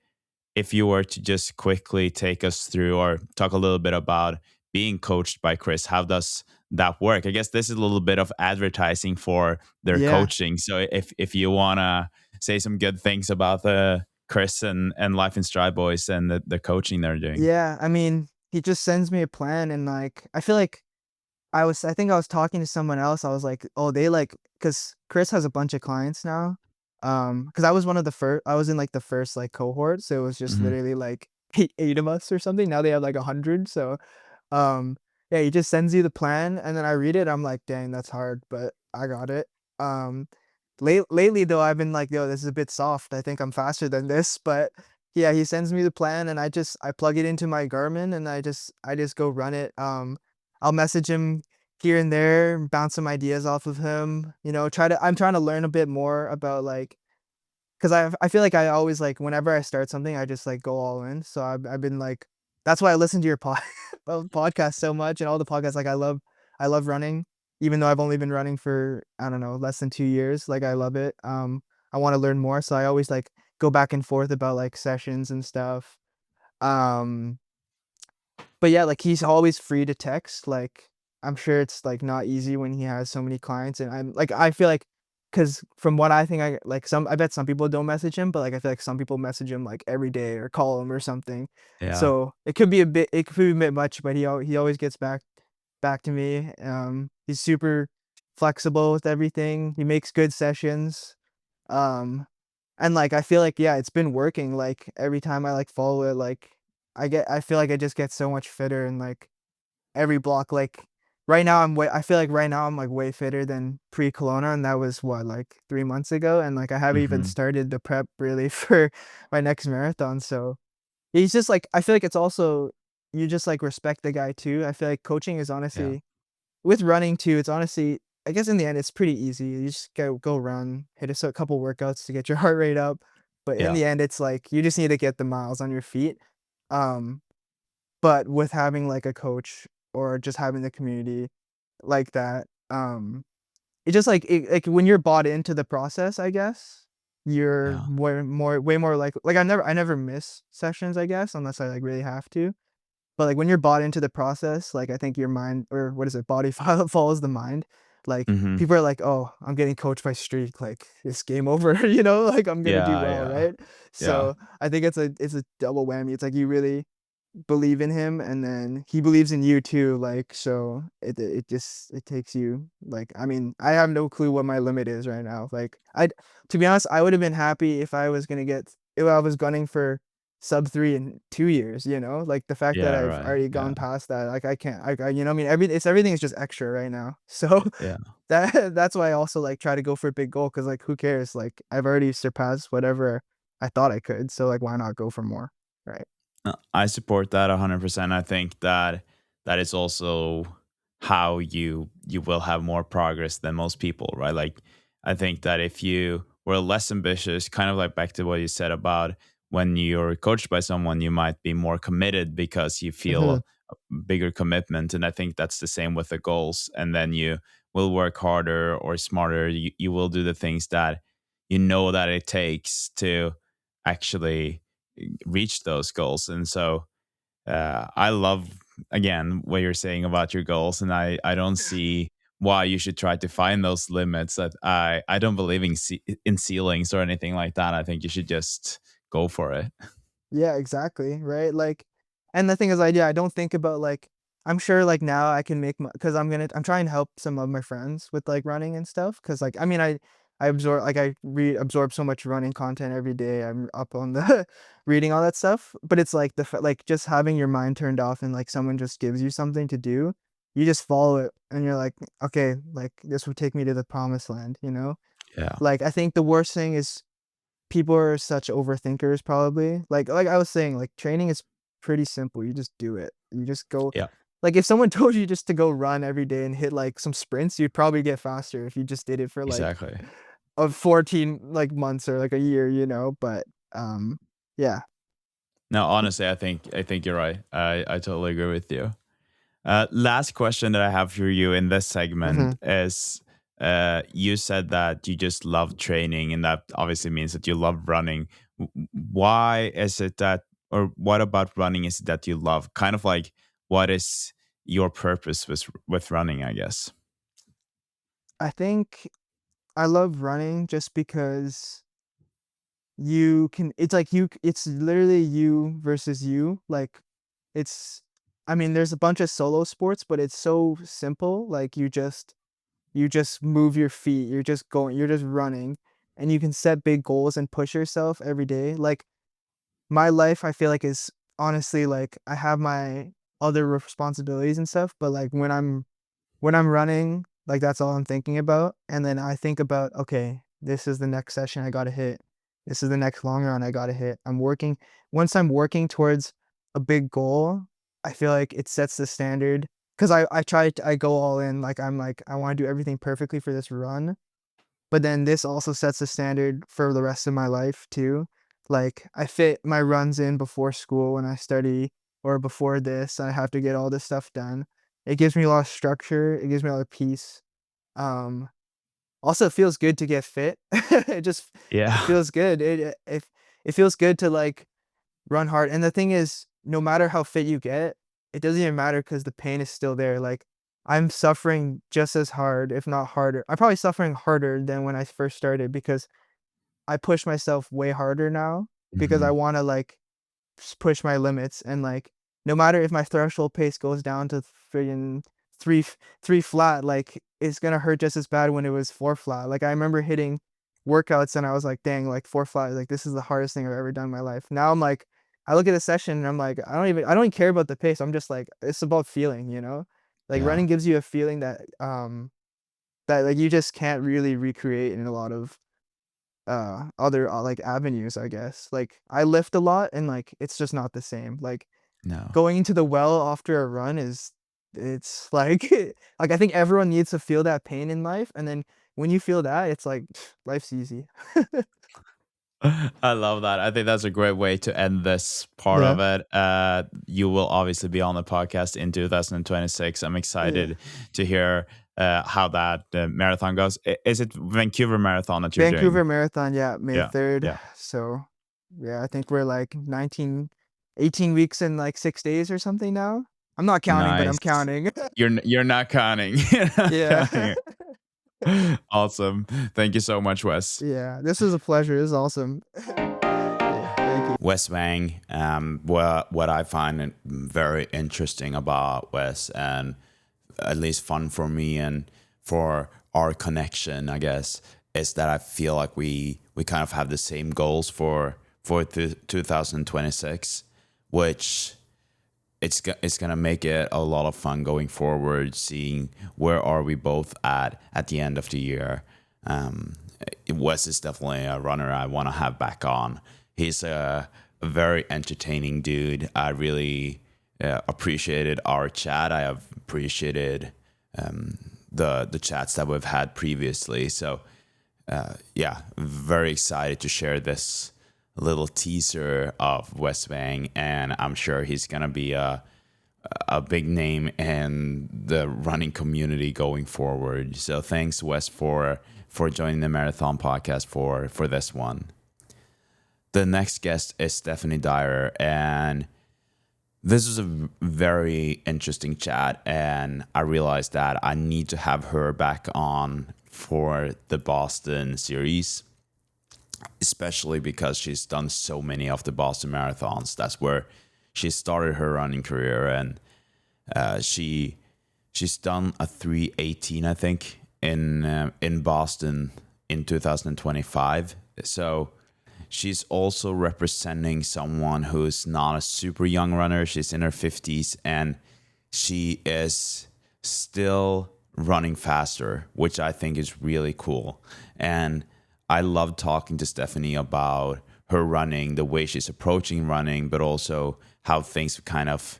if you were to just quickly take us through or talk a little bit about being coached by Chris, how does that work? I guess this is a little bit of advertising for their yeah, coaching. So if you wanna say some good things about the Chris and Life in Stride Boys and the coaching they're doing. yeah. I mean, he just sends me a plan and like I feel like I think I was talking to someone else. I was like, "Oh, they like," because Chris has a bunch of clients now. Because I was one of the first. I was in like the first like cohort, so it was just Hmm. literally like eight of us or something. Now they have like 100. So, um, yeah, he just sends you the plan, and then I read it. I'm like, dang, that's hard, but I got it. Um, lately though, I've been like, yo, this is a bit soft. I think I'm faster than this, but yeah, he sends me the plan, and I plug it into my Garmin, and I just go run it. I'll message him here and there, bounce some ideas off of him. I'm trying to learn a bit more about like, cause I feel like I always like whenever I start something, I just like go all in. So I've been like, that's why I listen to your podcast so much and all the podcasts. Like I love running, even though I've only been running for I don't know less than 2 years. Like I love it. I want to learn more, so I always like go back and forth about like sessions and stuff. Um, but yeah, like, he's always free to text, like, I'm sure it's, like, not easy when he has so many clients, and I feel like, cause from what I think I bet some people don't message him, but, like, I feel like some people message him, like, every day or call him or something. Yeah. So, it could be a bit much, but he always gets back to me. He's super flexible with everything, he makes good sessions, um, and, like, I feel like, yeah, it's been working, like, every time I, like, follow it, like, I feel like I just get so much fitter and, like, every block, like, I feel like right now I'm, like, way fitter than pre-Kelowna, and that was, what, like, 3 months ago, and, like, I haven't even Hmm. started the prep really for my next marathon, so he's just, like I feel like it's also you just, like, respect the guy too. I feel like coaching is Yeah. honestly with running too, it's honestly I guess in the end, it's pretty easy. You just go run, hit a couple workouts to get your heart rate up, but in Yeah. the end, it's like you just need to get the miles on your feet. Um, but with having, like, a coach or just having the community like that, it just, like, when you're bought into the process, I guess, you're Yeah. way more like, I never miss sessions, I guess, unless I, like, really have to. But, like, when you're bought into the process, like, I think your mind or what is it? Body follows the mind. Like Hmm. people are like, oh, I'm getting coached by Streak, like it's game over, like I'm gonna do Yeah, well, yeah, right? yeah. So I think it's a double whammy. It's like you really believe in him, and then he believes in you too, like, so it just it takes you, like, I mean, I have no clue what my limit is right now. Like, to be honest, I would have been happy if I was gonna get if I was gunning for sub 3 in 2 years, like, the fact that Yeah, I've right. already Yeah, gone past that, like, I can't, what I mean, everything is just extra right now. So yeah. that's why I also, like, try to go for a big goal, because, like, who cares? Like, I've already surpassed whatever I thought I could, so, like, why not go for more, right? I support that 100%. I think that that is also how you will have more progress than most people, right? Like, I think that if you were less ambitious, kind of like back to what you said about when you're coached by someone, you might be more committed because you feel Mhm. a bigger commitment. And I think that's the same with the goals. And then you will work harder or smarter. You will do the things that you know that it takes to actually reach those goals. And so I love, again, what you're saying about your goals, and I don't see why you should try to find those limits. That I don't believe in in ceilings or anything like that. I think you should just go for it. Yeah, exactly, right? Like, and the thing is, I don't think about, like, I'm sure, like, now I can make because I'm trying to help some of my friends with, like, running and stuff. Because, like, I mean, I absorb, like, I absorb so much running content every day. I'm up on the reading all that stuff, but it's like like, just having your mind turned off, and, like, someone just gives you something to do, you just follow it, and you're like, okay, like, this would take me to the promised land. Yeah, Like, I think the worst thing is people are such overthinkers, probably. Like I was saying, like, training is pretty simple. You just do it. You just go, yeah, like, if someone told you just to go run every day and hit, like, some sprints, you'd probably get faster if you just did it for, like, exactly. of 14, like, months or, like, a year, but, yeah. No, honestly, I think you're right. I totally agree with you. Last question that I have for you in this segment Mhm. is you said that you just love training, and that obviously means that you love running. Why is it that, or what about running is it that you love? Kind of like, what is your purpose with running, I guess? I think I love running just because you can it's like it's literally you versus you, like, it's I mean, there's a bunch of solo sports, but it's so simple, like, you just move your feet, you're just running, and you can set big goals and push yourself every day. Like, my life, I feel like, is honestly, like, I have my other responsibilities and stuff, but, like, when I'm running, like, that's all I'm thinking about, and then I think about, "Okay, this is the next session I gotta hit. This is the next long run I gotta hit." Once I'm working towards a big goal, I feel like it sets the standard, 'cause I go all in, like, I'm like, "I wanna do everything perfectly for this run," but then this also sets the standard for the rest of my life too. Like, I fit my runs in before school when I study, or before this, I have to get all this stuff done. It gives me a lot of structure, it gives me a lot of peace. Um, Also, it feels good to get fit. It Yeah, feels good. It feels good to, like, run hard, and the thing is, no matter how fit you get, it doesn't even matter, because the pain is still there. Like, I'm suffering just as hard, if not harder. I'm probably suffering harder than when I first started, because I push myself way harder now, because I hmm, wanna, like, push my limits, and, like, no matter if my threshold pace goes down to friggin' 3 flat, like, it's gonna hurt just as bad when it was 4 flat. Like, I remember hitting workouts and I was like, "Dang, like, 4 flat, like, this is the hardest thing I've ever done in my life." Now I'm like, I look at a session and I'm like, I don't even care about the pace. I'm just like, it's about feeling? Like, yeah. running gives you a feeling that, like, you just can't really recreate in a lot of other, like, avenues, I guess. Like, I lift a lot, and, like, it's just not the same. Like, No. going into the well after a run it's like like, I think everyone needs to feel that pain in life, and then when you feel that, it's like, life's easy. I love that. I think that's a great way to end this part Yeah. of it. You will obviously be on the podcast in 2026. I'm Yeah. excited to hear how that marathon goes. Is it Vancouver Marathon that you're doing? Vancouver Marathon, yeah, May Yeah, 3rd. yeah. So, yeah, I think we're, like, 18 weeks and, like, 6 days or something now. I'm not counting, but I'm Nice. counting. You're not counting. You're not Yeah. counting. Awesome. Thank you so much, Wes. Yeah, this is a pleasure. This is awesome. Yeah, thank you. Wes Wang, what I find very interesting about Wes, and at least fun for me and for our connection, I guess, is that I feel like we kind of have the same goals for 2026, which it's gonna make it a lot of fun going forward, seeing where are we both at the end of the year. Um, Wes is definitely a runner I want to have back on. He's a very entertaining dude. I really appreciated our chat. I have appreciated the chats that we've had previously. So yeah, very excited to share this little teaser of Wes Wang, and I'm sure he's gonna be a big name in the running community going forward. So thanks, Wes, for joining the Marathon Podcast for this one. The next guest is Stephanie Dyer, and this is a very interesting chat, and I realized that I need to have her back on for the Boston series, especially because she's done so many of the Boston marathons. That's where she started her running career, and she's done a 3:18, I think, in Boston in 2025. So she's also representing someone who's not a super young runner. She's in her 50s, and she is still running faster, which I think is really cool. And I love talking to Stephanie about her running, the way she's approaching running, but also how things kind of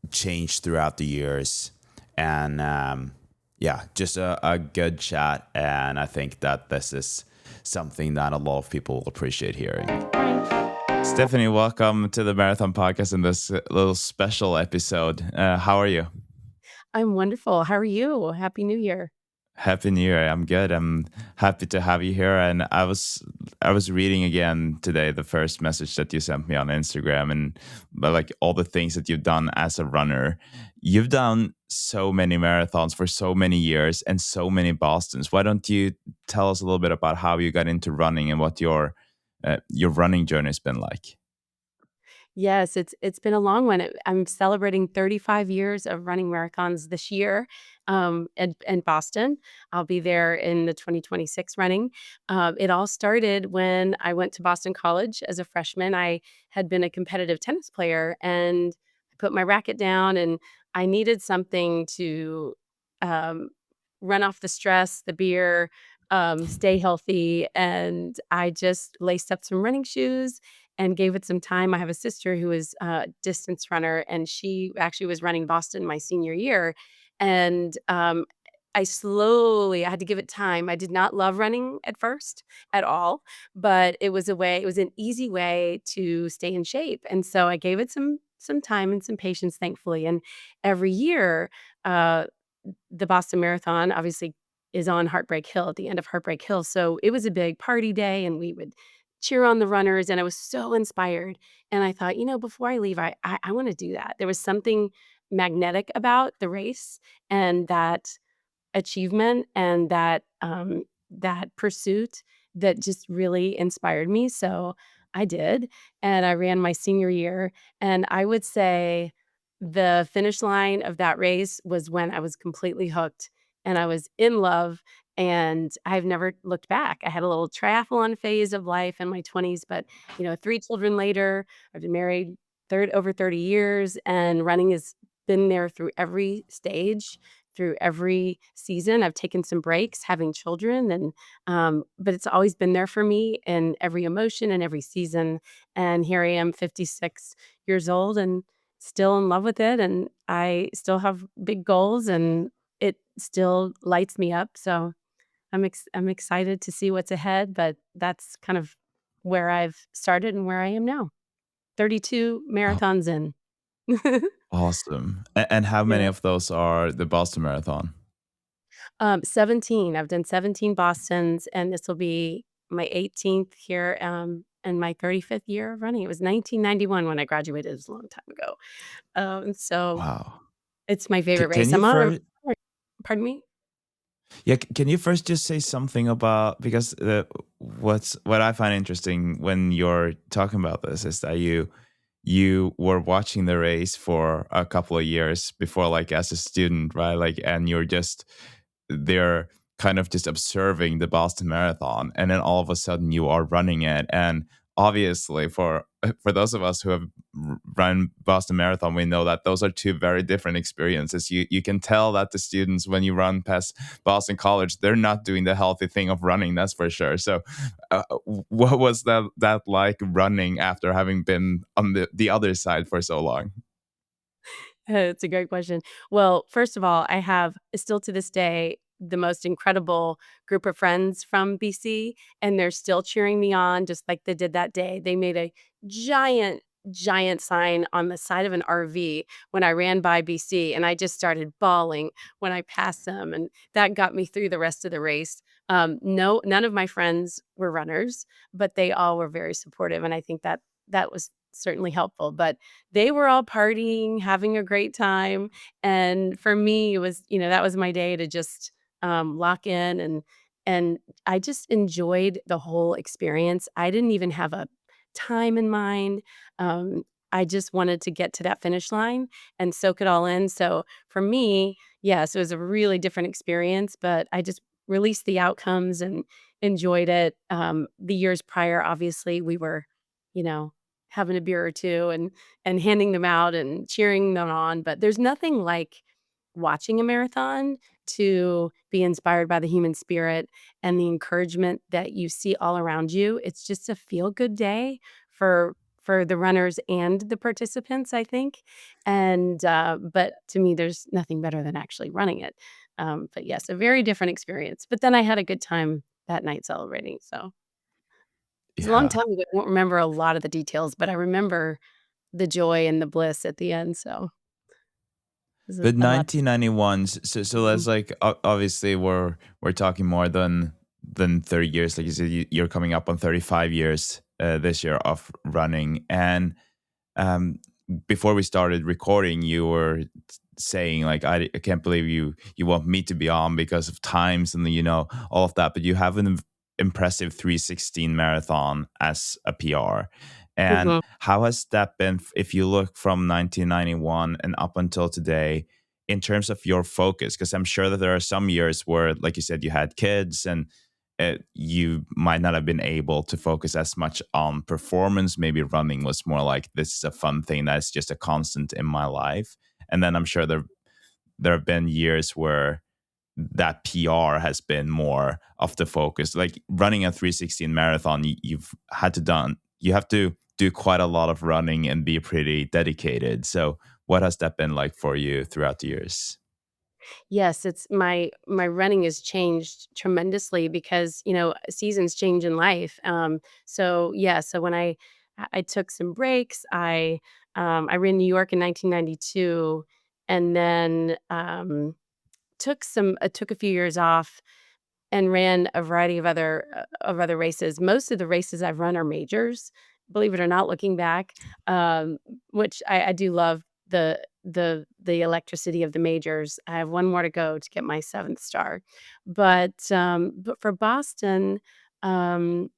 changed throughout the years. And yeah, just a good chat. And I think that this is something that a lot of people will appreciate hearing. Stephanie, welcome to the Marathon Podcast in this little special episode. How are you? I'm wonderful. How are you? Happy New Year. Happy New Year. I'm good. I'm happy to have you here. And I was reading again today the first message that you sent me on Instagram, and but like all the things that you've done as a runner. You've done so many marathons for so many years and so many Bostons. Why don't you tell us a little bit about how you got into running and what your running journey has been like? Yes, it's been a long one. I'm celebrating 35 years of running marathons this year, in Boston. I'll be there in the 2026 running. It all started when I went to Boston College as a freshman. I had been a competitive tennis player, and I put my racket down, and I needed something to um, run off the stress, the beer, stay healthy, and I just laced up some running shoes and gave it some time. I have a sister who is a distance runner, and she actually was running Boston my senior year. And I had to give it time. I did not love running at first at all, but it was an easy way to stay in shape. And so I gave it some time and some patience, thankfully. And every year, uh, the Boston Marathon obviously is on Heartbreak Hill, at the end of Heartbreak Hill. So it was a big party day, and we would cheer on the runners, and I was so inspired. And I thought, before I leave, I want to do that. There was something magnetic about the race and that achievement and that pursuit that just really inspired me. So I did, and I ran my senior year. And I would say the finish line of that race was when I was completely hooked and I was in love. And I've never looked back. I had a little triathlon phase of life in my 20s, but 3 children later, I've been married over 30 years, and running has been there through every stage, through every season. I've taken some breaks having children, and but it's always been there for me in every emotion and every season. And here I am, 56 years old, and still in love with it. And I still have big goals, and it still lights me up. So I'm excited to see what's ahead. But that's kind of where I've started and where I am now. 32 Oh, marathons in. awesome. And how many Yeah. of those are the Boston Marathon? 17. I've done 17 Bostons, and this will be my 18th here, and my 35th year of running. It was 1991 when I graduated. It was a long time ago. So Wow. it's my favorite Can race. you I'm on first a Pardon me? Yeah, can you first just say something about, because what I find interesting when you're talking about this is that you were watching the race for a couple of years before, like as a student, right? Like, and you're just they're kind of just observing the Boston Marathon, and then all of a sudden you are running it. And obviously, for those of us who have run Boston Marathon, we know that those are two very different experiences. You can tell that the students, when you run past Boston College, they're not doing the healthy thing of running. That's for sure. So, what was that like running after having been on the other side for so long? It's a great question. Well, first of all, I have still to this day the most incredible group of friends from BC, and they're still cheering me on just like they did that day. They made a giant, giant sign on the side of an RV when I ran by BC, and I just started bawling when I passed them, and that got me through the rest of the race. No, none of my friends were runners, but they all were very supportive, and I think that that was certainly helpful. But they were all partying, having a great time, and for me, it was, that was my day to just, lock in, and I just enjoyed the whole experience. I didn't even have a time in mind. Um, I just wanted to get to that finish line and soak it all in. So for me, yes, it was a really different experience, but I just released the outcomes and enjoyed it. The years prior, obviously, we were, you know, having a beer or two and handing them out and cheering them on, but there's nothing like watching a marathon to be inspired by the human spirit and the encouragement that you see all around you. It's just a feel-good day for the runners and the participants, I think, and, but to me, there's nothing better than actually running it. But yes, a very different experience, but then I had a good time that night celebrating, so it's a long Yeah. time ago, I won't remember a lot of the details, but I remember the joy and the bliss at the end, so it was But a lot. 1991, so Mhm. that's like obviously we're talking more than 30 years. Like you said, you're coming up on 35 years this year of running. And um, before we started recording, you were saying like, I can't believe you want me to be on because of times and all of that. But you have an impressive 316 marathon as a PR. And Mhm. how has that been, if you look from 1991 and up until today, in terms of your focus? Because I'm sure that there are some years where, like you said, you had kids and you might not have been able to focus as much on performance. Maybe running was more like, this is a fun thing that's just a constant in my life. And then I'm sure there have been years where that PR has been more of the focus. Like running a 316 marathon, you have to do quite a lot of running and be pretty dedicated. So what has that been like for you throughout the years? Yes, it's my running has changed tremendously because, seasons change in life. So yeah, so when I took some breaks, I ran New York in 1992, and then took a few years off and ran a variety of other races. Most of the races I've run are majors, believe it or not, looking back, which I do love the electricity of the majors. I have one more to go to get my 7th star. But for Boston, um,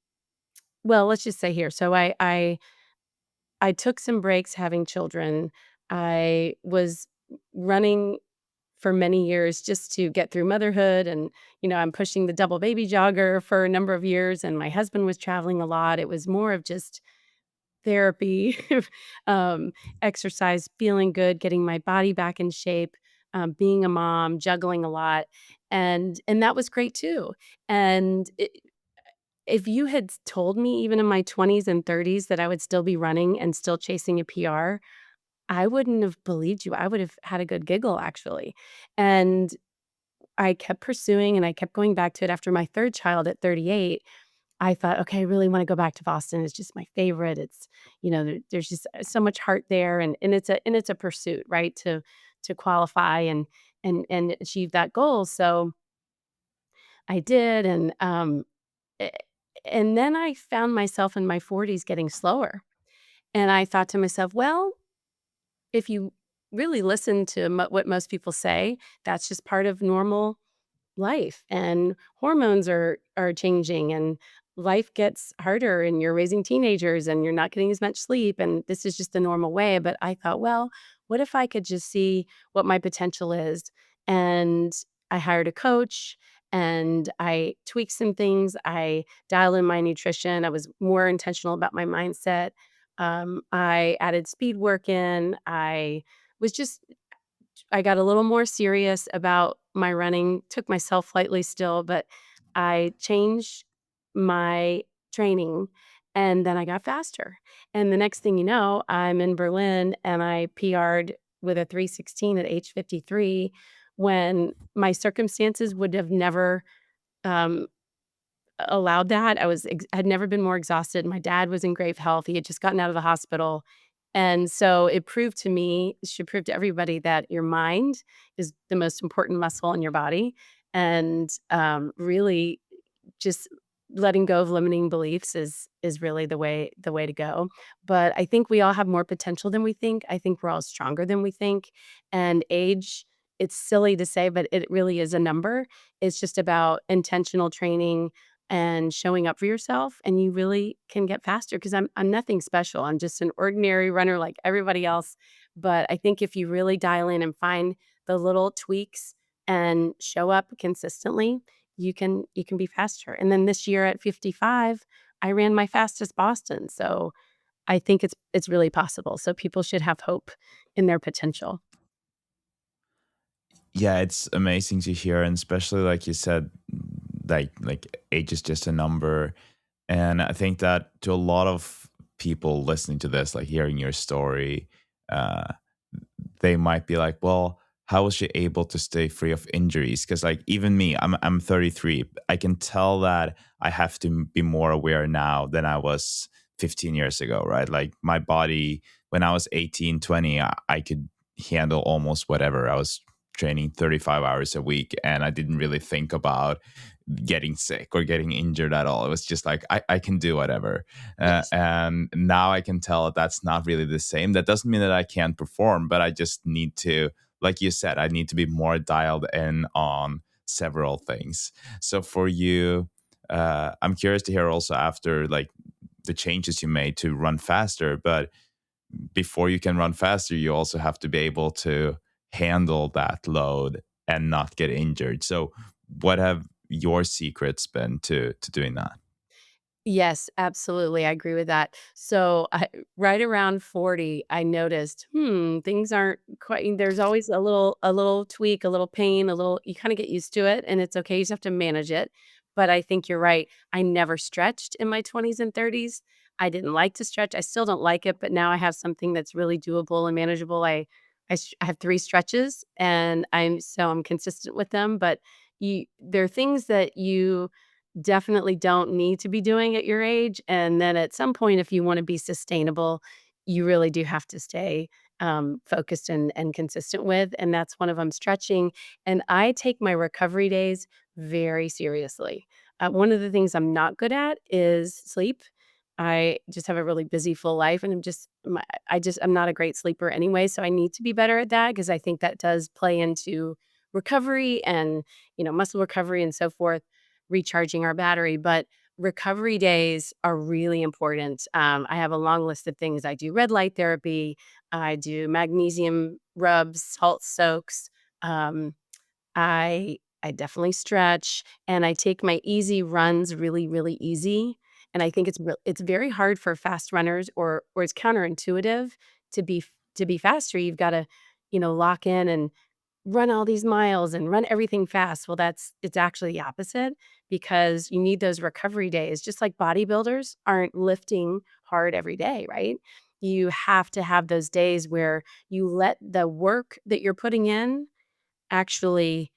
well, let's just say here. So I took some breaks having children. I was running for many years just to get through motherhood, and I'm pushing the double baby jogger for a number of years, and my husband was traveling a lot. It was more of just therapy, um, exercise, feeling good, getting my body back in shape, being a mom, juggling a lot, and that was great too. And if you had told me even in my 20s and 30s that I would still be running and still chasing a PR, I wouldn't have believed you. I would have had a good giggle, actually. And I kept pursuing and I kept going back to it after my 3rd child at 38. I thought, "Okay, I really wanna go back to Boston. It's just my favorite." It's, there's just so much heart there, and it's a pursuit, right, to qualify and achieve that goal. So I did, a and then I found myself in my 40s getting slower, and I thought to myself, "Well, if you really listen to what most people say, that's just part of normal life, and hormones are changing, and life gets harder, and you're raising teenagers, and you're not getting as much sleep, and this is just the normal way. But I thought, well, what if I could just see what my potential is? And I hired a coach, and I tweaked some things. I dialed in my nutrition. I was more intentional about my mindset. I added speed work in. Was just I got a little more serious about my running, took myself lightly still, but I changed my training, and then I got faster. And the next thing you know, I'm in Berlin and I PR'd with a 3:16 at age 53 when my circumstances would have never um, allowed that. Had never been more exhausted. My dad was in grave health. He had just gotten out of the hospital. And so it proved to me, it should prove to everybody that your mind is the most important muscle in your body. And really just letting go of limiting beliefs is really the way to go. But I think we all have more potential than we think. I think we're all stronger than we think. And age, it's silly to say, but it really is a number. It's just about intentional training and showing up for yourself, and you really can get faster. Because I'm nothing special. I'm just an ordinary runner like everybody else. But I think if you really dial in and find the little tweaks and show up consistently, you can be faster. And then this year at 55, I ran my fastest Boston. So I think it's really possible. So people should have hope in their potential. Yeah, it's amazing to hear, and especially like you said, like age is just a number. And I think that to a lot of people listening to this, like hearing your story, uh, they might be like, well, how was she able to stay free of injuries? Because like even me, I'm 33. I can tell that I have to be more aware now than I was 15 years ago, right? Like my body, when I was 18, 20, I could handle almost whatever. I was training 35 hours a week and I didn't really think about getting sick or getting injured at all. It was just like I can do whatever. Yes. And now I can tell that that's not really the same. That doesn't mean that I can't perform, but I just need to, like you said, I need to be more dialed in on several things. So for you, I'm curious to hear also after like the changes you made to run faster, but before you can run faster, you also have to be able to handle that load and not get injured. So what have your secrets been to doing that? Yes, absolutely. I agree with that. So, right around 40, I noticed, things aren't quite, there's always a little tweak, a little pain, a little, you kind of get used to it and it's okay. You just have to manage it. But I think you're right. I never stretched in my 20s and 30s. I didn't like to stretch. I still don't like it, but now I have something that's really doable and manageable. I have 3 stretches and I'm consistent with them, but there are things that you definitely don't need to be doing at your age, and then at some point, if you wanna be sustainable, you really do have to stay, focused and consistent with, and that's one of them, stretching, and I take my recovery days very seriously. One of the things I'm not good at is sleep. I just have a really busy, full life, and I'm not a great sleeper anyway, so I need to be better at that because I think that does play into recovery and, muscle recovery and so forth, recharging our battery. But recovery days are really important. I have a long list of things. I do red light therapy. I do magnesium rubs, salt soaks. Um, I definitely stretch, and I take my easy runs really, really easy. And I think it's very hard for fast runners, or it's counterintuitive to be faster. You've got to, lock in and run all these miles and run everything fast. Well, it's actually the opposite because you need those recovery days. Just like bodybuilders aren't lifting hard every day, right? You have to have those days where you let the work that you're putting in actually,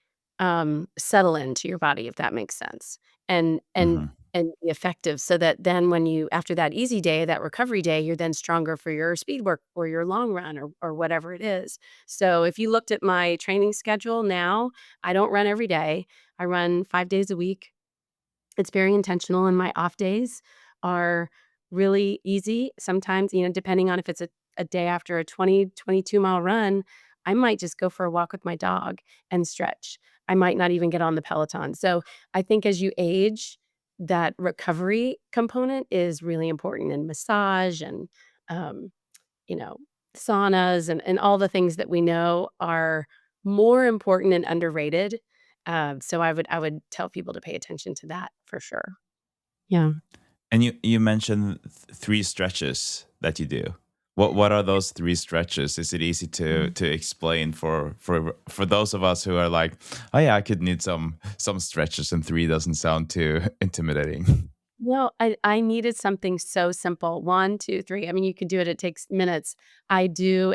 settle into your body, if that makes sense, and and Hmm. and be effective so that then when you after that easy day, that recovery day, you're then stronger for your speed work or your long run or whatever it is. So, if you looked at my training schedule now, I don't run every day. I run 5 days a week. It's very intentional, and my off days are really easy. Sometimes, depending on if it's a day after a 22-mile run, I might just go for a walk with my dog and stretch. I might not even get on the Peloton. So I think as you age, that recovery component is really important in massage and, um, you know, saunas and all the things that we know are more important and underrated. So I would tell people to pay attention to that for sure. Yeah. And you mentioned three stretches that you do. What are those three stretches? Is it easy to explain for those of us who are like, oh yeah, I could need some stretches, and three doesn't sound too intimidating. No, I needed something so simple. 1, 2, 3. I mean, you can do it, it takes minutes. I do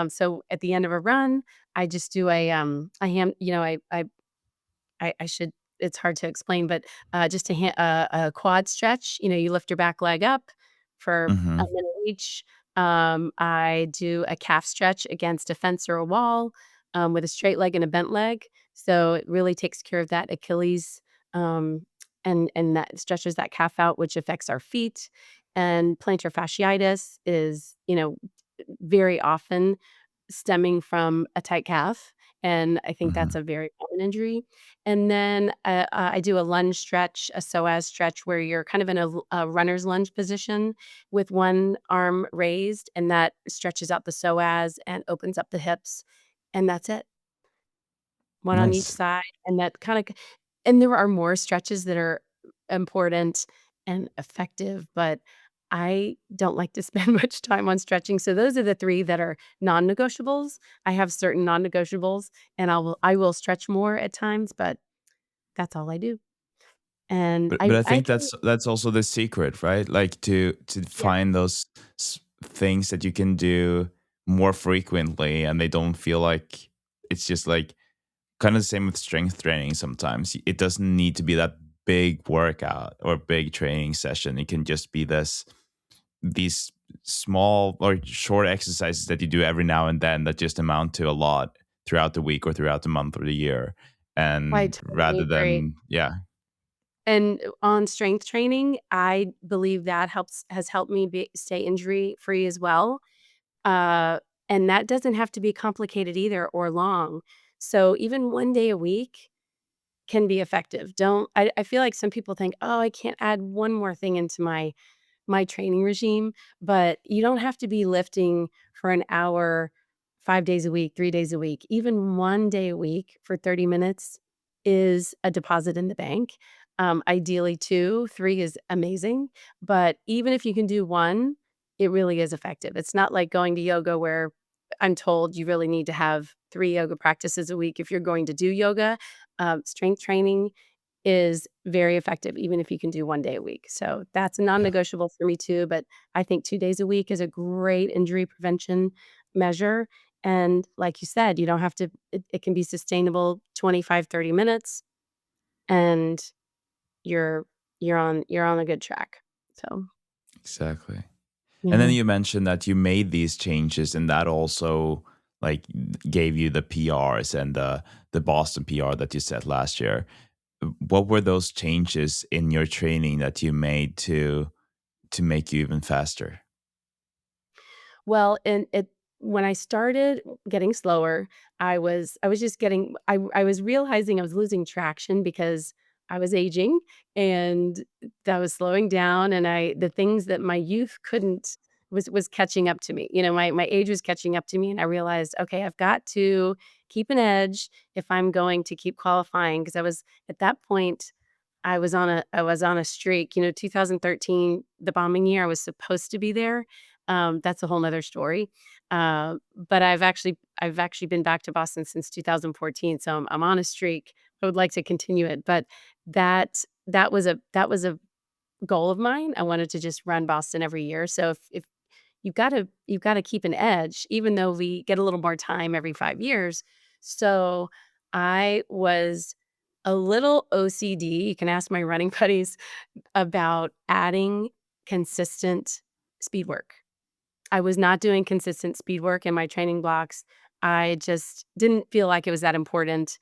so at the end of a run, I just do a hand, I should it's hard to explain, but, just a quad stretch, you lift your back leg up for a Hmm. minute each. I do a calf stretch against a fence or a wall, with a straight leg and a bent leg, so it really takes care of that Achilles, um, and that stretches that calf out, which affects our feet, and plantar fasciitis is, very often stemming from a tight calf, and I think that's Hmm. a very common injury. And then, I do a lunge stretch, a psoas stretch, where you're kind of in a runner's lunge position with one arm raised, and that stretches out the psoas and opens up the hips, and that's it. One on each Nice. side, and that kinda and there are more stretches that are important and effective, but I don't like to spend much time on stretching, so those are the 3 that are non-negotiables. I have certain non-negotiables, and I will stretch more at times, but that's all I do. And But I I I think can that's also the secret, right? Like to yeah, find those things that you can do more frequently, and they don't feel like it's just like kind of the same with strength training. Sometimes it doesn't need to be that big workout or big training session. It can just be these small or short exercises that you do every now and then that just amount to a lot throughout the week or throughout the month or the year. I And totally rather agree. than, yeah. And on strength training, I believe that has helped me stay injury free as well. Uh, and that doesn't have to be complicated either or long. So even 1 day a week can be effective. Don't I feel like some people think, "Oh, I can't add one more thing into my training regime," but you don't have to be lifting for an hour 5 days a week, 3 days a week. Even 1 day a week for 30 minutes is a deposit in the bank. Ideally 2, 3 is amazing, but even if you can do 1, it really is effective. It's not like going to yoga where I'm told you really need to have 3 yoga practices a week if you're going to do yoga. Strength training is very effective even if you can do 1 day a week. So that's Yeah. non-negotiable for me too, but I think 2 days a week is a great injury prevention measure, and like you said, you don't have to it can be sustainable 25, 30 minutes, and you're you're on a good track. So, Exactly. And then yeah. you mentioned that you made these changes, and that also like gave you the PRs and the Boston PR that you set last year. What were those changes in your training that you made to make you even faster? Well, and it when I started getting slower, I was just getting I was realizing I was losing traction because I was aging and that was slowing down and the things that my youth couldn't was catching up to me. My age was catching up to me and I realized, okay, I've got to keep an edge if I'm going to keep qualifying because I was at that point I was on a streak. 2013, the bombing year, I was supposed to be there. That's a whole 'nother story. But I've actually been back to Boston since 2014, so I'm on a streak. I would like to continue it, but that was a goal of mine. I wanted to just run Boston every year. So if you've gotta keep an edge, even though we get a little more time every 5 years. So I was a little OCD. You can ask my running buddies about adding consistent speed work. I was not doing consistent speed work in my training blocks. I just didn't feel like it was that important.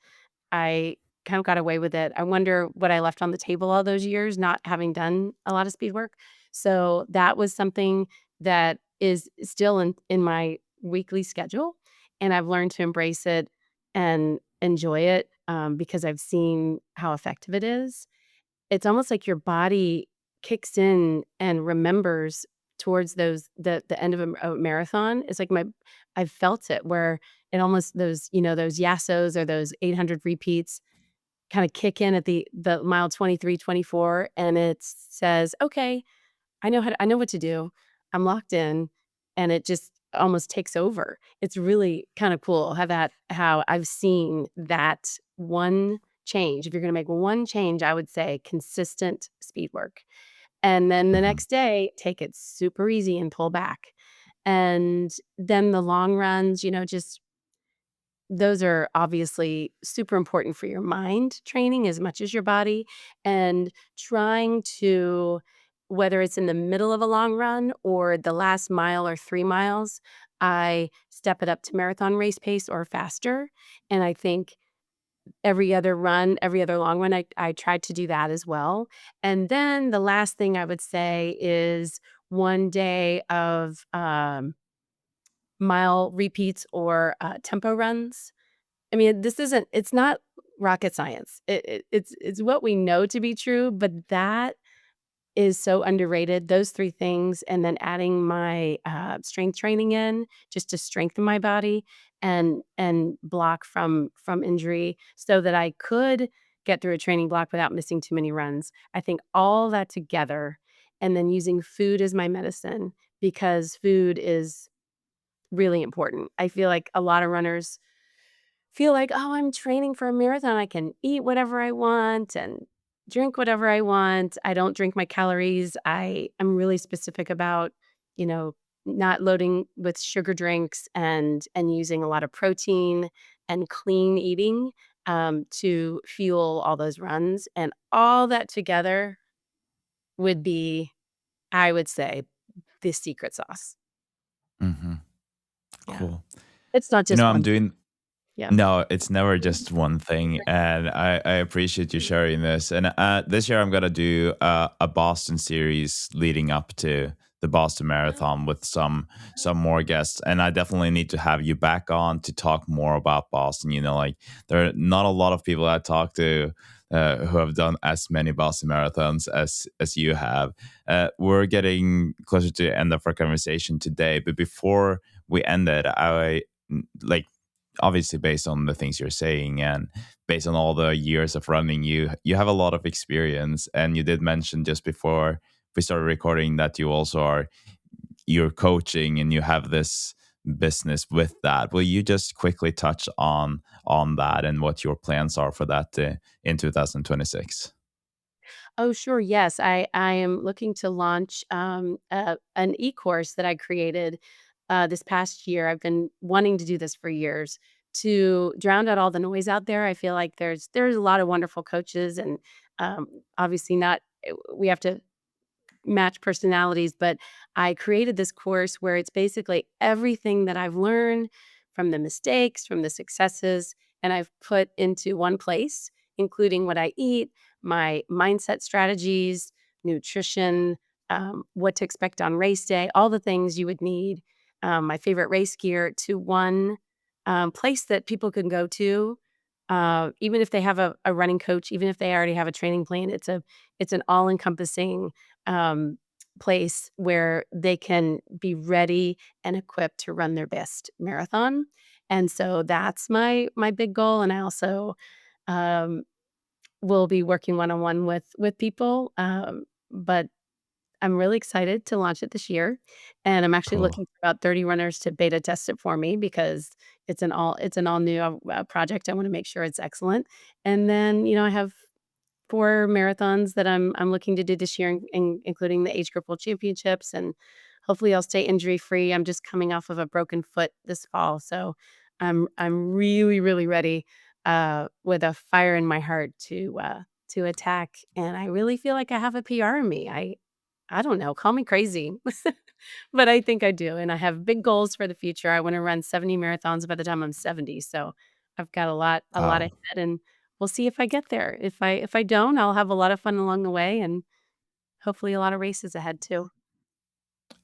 I kind of got away with it. I wonder what I left on the table all those years not having done a lot of speed work. So that was something that is still in my weekly schedule, and I've learned to embrace it and enjoy it because I've seen how effective it is. It's almost like your body kicks in and remembers towards the end of a marathon. It's like I've felt it where it almost those YASOs or those 800 repeats kinda kick in at the mile 23, 24, and it says, "Okay, I know what to do. I'm locked in," and it just almost takes over. It's really kinda cool how I've seen that one change. If you're gonna make one change, I would say consistent speed work. And then the Mhm. next day, take it super easy and pull back. And then the long runs, just those are obviously super important for your mind training as much as your body, and trying to whether it's in the middle of a long run or the last mile or 3 miles, I step it up to marathon race pace or faster, and I think every other long run, I tried to do that as well. And then the last thing I would say is 1 day of, mile repeats or, tempo runs. I mean, it's not rocket science. It's what we know to be true, but that is so underrated, those 3 things, and then adding my, strength training in just to strengthen my body and block from injury so that I could get through a training block without missing too many runs. I think all that together and then using food as my medicine because food is really important. I feel like a lot of runners feel like, "Oh, I'm training for a marathon. I can eat whatever I want and drink whatever I want. I don't drink my calories." I'm really specific about, you know, not loading with sugar drinks and using a lot of protein and clean eating, to fuel all those runs, and all that together would be, I would say, the secret sauce. Mhm. Yeah. Cool. It's not You just know, I'm one thing. doing Yeah. No, it's never just one thing, and I appreciate you sharing this. And this year, I'm gonna do a Boston series leading up to the Boston Marathon with some more guests, and I definitely need to have you back on to talk more about Boston. You know, like there are not a lot of people I talk to who have done as many Boston marathons as you have. We're getting closer to the end of our conversation today, but before we end it, like obviously based on the things you're saying and based on all the years of running, you have a lot of experience, and you did mention just before we started recording that you also are you're coaching and you have this business with that. Will you just quickly touch on that and what your plans are for that in 2026? Oh, sure. Yes, I am looking to launch an e-course that I created this past year. I've been wanting to do this for years to drown out all the noise out there. I feel like there's a lot of wonderful coaches, and obviously not. We have to match personalities, but I created this course where it's basically everything that I've learned from the mistakes, from the successes, and I've put into one place, including what I eat, my mindset strategies, nutrition, what to expect on race day, all the things you would need, my favorite race gear to one place that people can go to. Even if they have a running coach, even if they already have a training plan, it's an all encompassing um, place where they can be ready and equipped to run their best marathon. And so that's my big goal. And I also um, will be working one on one with people. But I'm really excited to launch it this year, and I'm actually Cool. looking for about 30 runners to beta test it for me because it's an all new project. I want to make sure it's excellent. And then I have 4 marathons that I'm looking to do this year, including the age group world championships, and hopefully I'll stay injury free. I'm just coming off of a broken foot this fall, so I'm really, really ready, with a fire in my heart to attack, and I really feel like I have a PR in me. I don't know, call me crazy, but I think I do, and I have big goals for the future. I wanna run 70 marathons by the time I'm 70, so I've got a lot Wow. ahead, and we'll see if I get there. If I don't, I'll have a lot of fun along the way and hopefully a lot of races ahead too.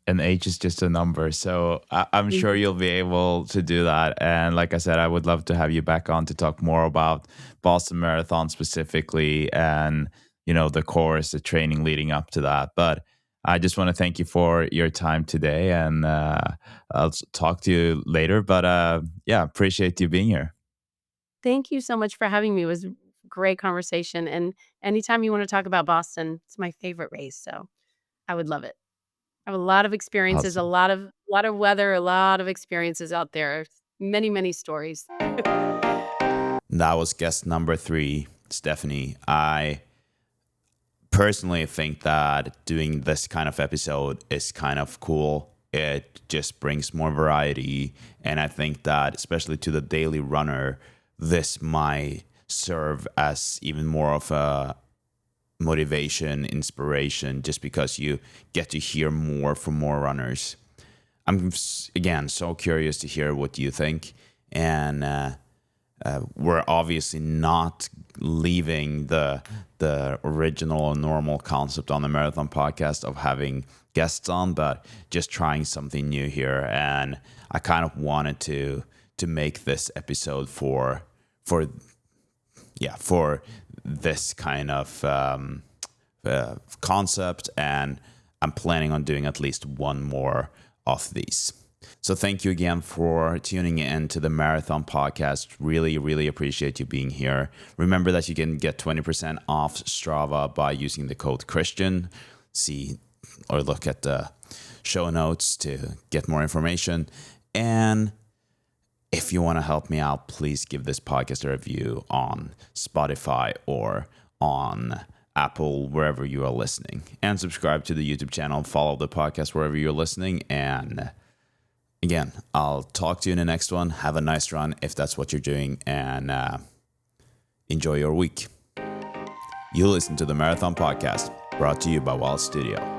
an age is just a number. So I'm sure you'll be able to do that. And like I said, I would love to have you back on to talk more about Boston Marathon specifically and, the course, the training leading up to that. But I just want to thank you for your time today, and I'll talk to you later. But appreciate you being here. Thank you so much for having me. It was a great conversation. And anytime you want to talk about Boston, it's my favorite race. So I would love it. I have a lot of experiences, Awesome. a lot of weather, a lot of experiences out there. Many, many stories. That was guest number 3, Stephanie. I personally think that doing this kind of episode is kind of cool. It just brings more variety. And I think that, especially to the daily runner, this might serve as even more of a motivation, inspiration, just because you get to hear more from more runners. I'm, again, so curious to hear what you think. And we're obviously not leaving the original normal concept on the Marathon podcast of having guests on, but just trying something new here. And I kind of wanted to make this episode for this kind of concept, and I'm planning on doing at least one more of these. So thank you again for tuning in to the Marathon Podcast. Really, really appreciate you being here. Remember that you can get 20% off Strava by using the code Christian. See or look at the show notes to get more information. And if you want to help me out, please give this podcast a review on Spotify or on Apple, wherever you are listening. And subscribe to the YouTube channel. Follow the podcast wherever you're listening. And again, I'll talk to you in the next one. Have a nice run if that's what you're doing, and enjoy your week. You listen to the Marathon Podcast, brought to you by Wild Studio.